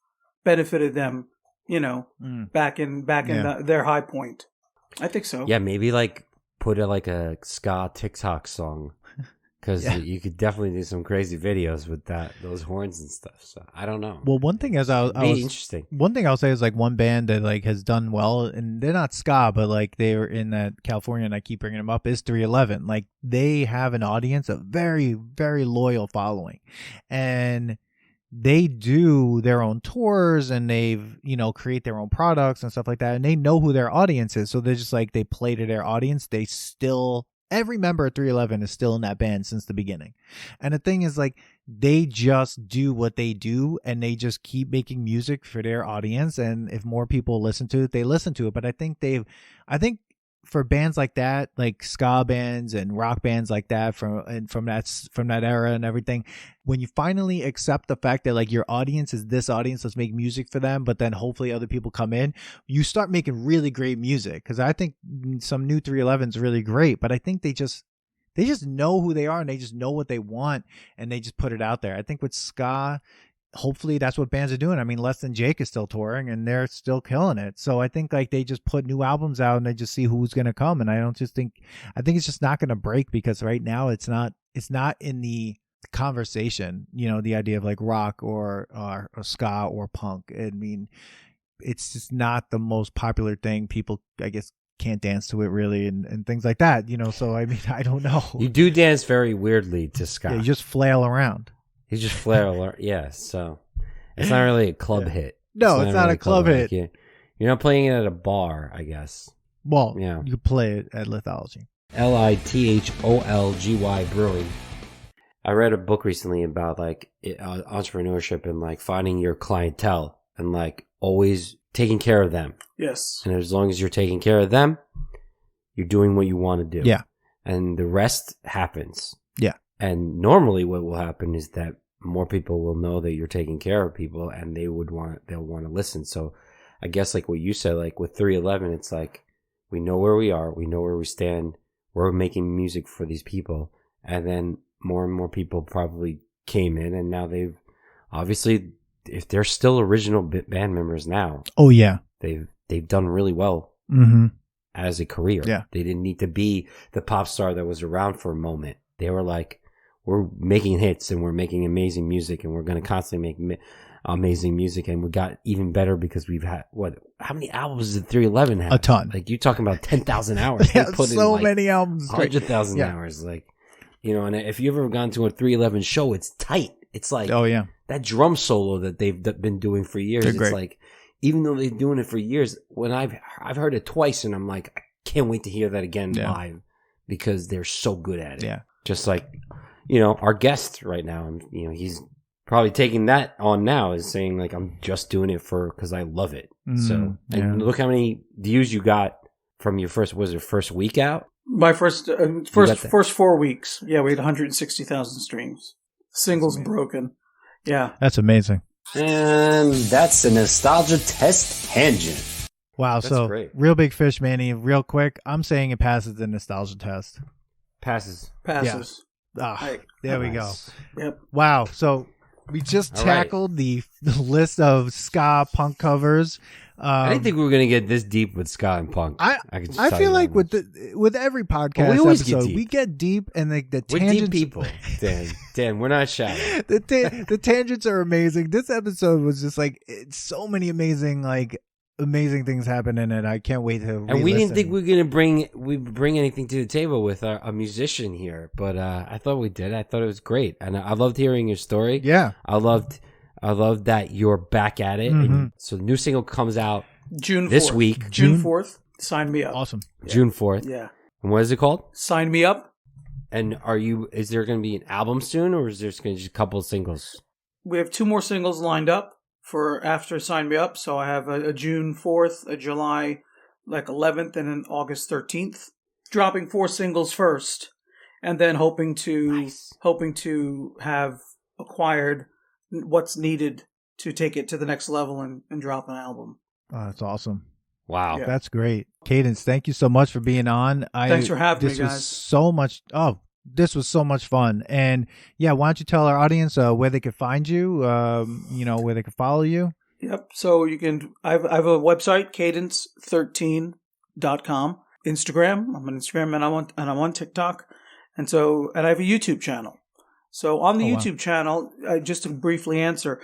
benefited them, back in their high point. I think so. Yeah, maybe like put a ska TikTok song because you could definitely do some crazy videos with those horns and stuff. So I don't know. Well, one thing is, interesting. One thing I'll say is like one band that like has done well, and they're not ska, but like they were in that California, and I keep bringing them up, is 311. Like they have an audience, a very, very loyal following, and they do their own tours, and they've, create their own products and stuff like that, and they know who their audience is, so they're just like, they play to their audience. Every member of 311 is still in that band since the beginning. And the thing is, like, they just do what they do, and they just keep making music for their audience. And if more people listen to it, they listen to it. But I think for bands like that, like ska bands and rock bands like that from that era and everything, when you finally accept the fact that like your audience is this audience, let's make music for them, but then hopefully other people come in, you start making really great music. Because I think some new 311 is really great, but I think they just know who they are, and they just know what they want, and they just put it out there. I think with ska, hopefully that's what bands are doing. I mean, Less Than Jake is still touring, and they're still killing it. So I think like they just put new albums out, and they just see who's going to come. And I think it's just not going to break, because right now it's not in the conversation, the idea of like rock or ska or punk. I mean, it's just not the most popular thing. People, I guess, can't dance to it really, and things like that, so I mean, I don't know. You do dance very weirdly to ska. Yeah, you just flail around. He just flail, yeah. So it's not really a club hit. No, it's not really a club hit. Like you're not playing it at a bar, I guess. Well, yeah, you play it at Lithology. Litholgy Brewing. I read a book recently about like entrepreneurship and like finding your clientele and like always taking care of them. Yes. And as long as you're taking care of them, you're doing what you want to do. Yeah. And the rest happens. Yeah. And normally what will happen is that more people will know that you're taking care of people, and they'll want to listen. So I guess like what you said, like with 311, it's like we know where we are, we know where we stand, we're making music for these people, and then more and more people probably came in, and now they've obviously, if they're still original band members now, oh yeah, they've done really well as a career. Yeah, they didn't need to be the pop star that was around for a moment. They were like, we're making hits, and we're making amazing music, and we're going to constantly make amazing music, and we got even better because we've had how many albums did 311 have? A ton. Like you're talking about 10,000 hours. Yeah, so in, many albums, 100,000 hours. Like, and if you've ever gone to a 311 show, it's tight. It's like, oh yeah, that drum solo that they've been doing for years. They're it's great. Like, even though they've been doing it for years, when I've heard it twice, and I'm like, I can't wait to hear that again live, because they're so good at it. Yeah, just like, our guest right now, and he's probably taking that on now, is saying like, I'm just doing it because I love it. So, and look how many views you got from your first week out? My first 4 weeks. Yeah, we had 160,000 streams. Singles broken. Yeah. That's amazing. And that's a nostalgia test tangent. Wow, that's so great. Real big fish, Manny. Real quick, I'm saying it passes the nostalgia test. Passes. Yeah. There we go. Yep. Wow. So we just tackled the list of ska punk covers. I didn't think we were going to get this deep with ska and punk. I feel like with every podcast we always episode, get deep. we get deep, and the we're tangents. Deep people, Dan, we're not shallow. The tangents are amazing. This episode was just like, it's so many amazing things happen in it. I can't wait to. And we didn't think we were gonna bring anything to the table with a musician here, but I thought we did. I thought it was great, and I loved hearing your story. Yeah, I loved that you're back at it. And so the new single comes out June 4th. This week. June 4th. Sign me up. Awesome. Yeah. June 4th. Yeah. And what is it called? Sign Me Up. And is there going to be an album soon, or is there just going to be a couple of singles? We have 2 more singles lined up for after Sign Me Up. So I have a June 4th, a July 11th, and an August 13th. Dropping 4 singles first, and then hoping to have acquired what's needed to take it to the next level and drop an album. Oh, that's awesome. Wow. Yeah. That's great. Kadence, thank you so much for being on. Thanks for having me, This guys. was so much fun. And yeah, why don't you tell our audience where they could find you, where they could follow you? Yep. So you can, I have a website, cadence13.com. Instagram. I'm on Instagram, and I'm on TikTok. And I have a YouTube channel. So on the Oh, wow. YouTube channel, just to briefly answer,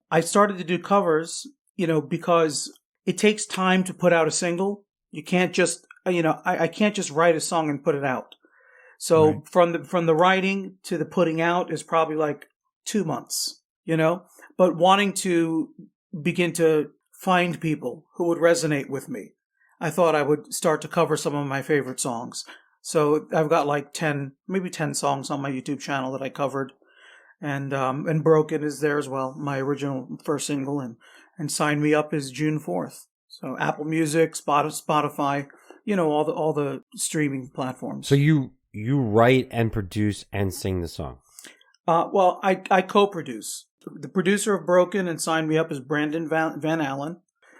I started to do covers, because it takes time to put out a single. You can't just, I can't just write a song and put it out. So Right. from the writing to the putting out is probably like 2 months, but wanting to begin to find people who would resonate with me, I thought I would start to cover some of my favorite songs. So I've got like 10 songs on my YouTube channel that I covered. And Broken is there as well, my original first single, and Sign Me Up is June 4th. So Apple Music, Spotify, all the streaming platforms. So you write and produce and sing the song. Well, I co-produce. The producer of Broken and Sign Me Up is Brandon Van Allen.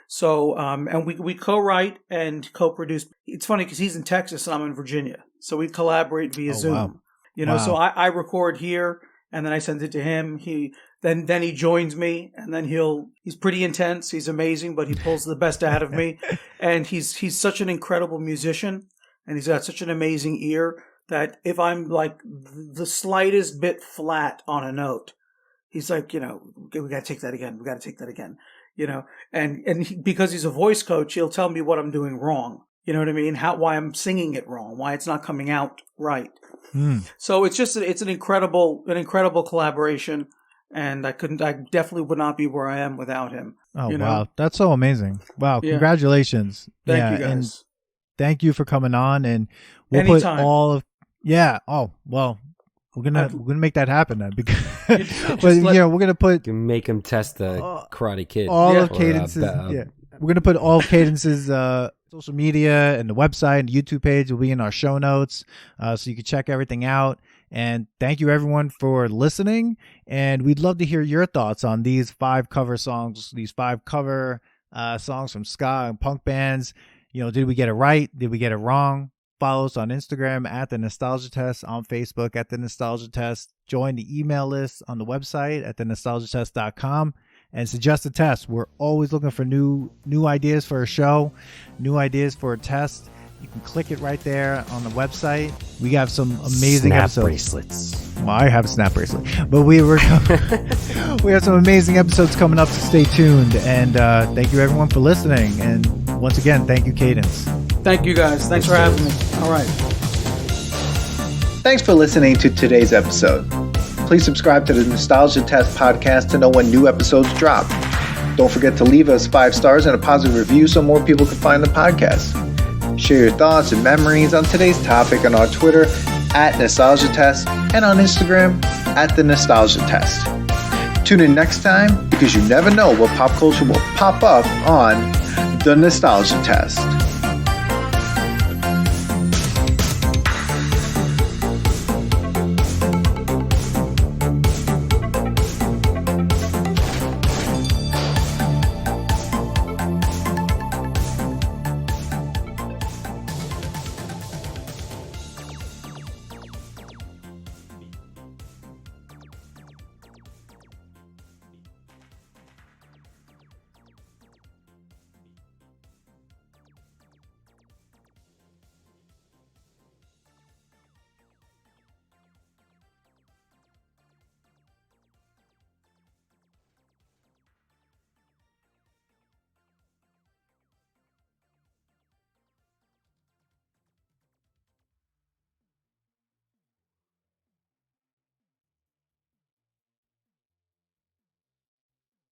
So, and we co-write and co-produce. It's funny because he's in Texas and I'm in Virginia. So we collaborate via Zoom. Wow. So I record here and then I send it to him. Then he joins me and then he's pretty intense. He's amazing, but he pulls the best out of me. And he's such an incredible musician and he's got such an amazing ear that if I'm like the slightest bit flat on a note, he's like, we got to take that again. We got to take that again. Because he's a voice coach, he'll tell me what I'm doing wrong. You know what I mean? Why I'm singing it wrong, why it's not coming out right. So it's an incredible collaboration, and I definitely would not be where I am without him. Oh, wow. That's so amazing. Wow. Yeah. Congratulations. Thank you guys. And thank you for coming on, and we'll Anytime. put all of, oh, well, we're gonna make that happen then, because we're gonna put You can make him test the Karate Kid. all of Or, Cadence's. We're gonna put all of Cadence's social media and the website and YouTube page will be in our show notes, so you can check everything out. And thank you everyone for listening. And we'd love to hear your thoughts on these 5 cover songs, these 5 cover songs from ska and punk bands. Did we get it right? Did we get it wrong? Follow us on Instagram at The Nostalgia Test, on Facebook at The Nostalgia Test. Join the email list on the website at thenostalgiatest.com and suggest a test. We're always looking for new ideas for a show, new ideas for a test. You can click it right there on the website. We have some amazing Snap episodes. bracelets. Well, I have a snap bracelet, but we have some amazing episodes coming up, so stay tuned. And thank you everyone for listening. And once again, thank you, Kadence. Thank you guys. Thanks for having me. All right. Thanks for listening to today's episode. Please subscribe to the Nostalgia Test podcast to know when new episodes drop. Don't forget to leave us 5 stars and a positive review so more people can find the podcast. Share your thoughts and memories on today's topic on our Twitter at Nostalgia Test and on Instagram at The Nostalgia Test. Tune in next time because you never know what pop culture will pop up on The Nostalgia Test.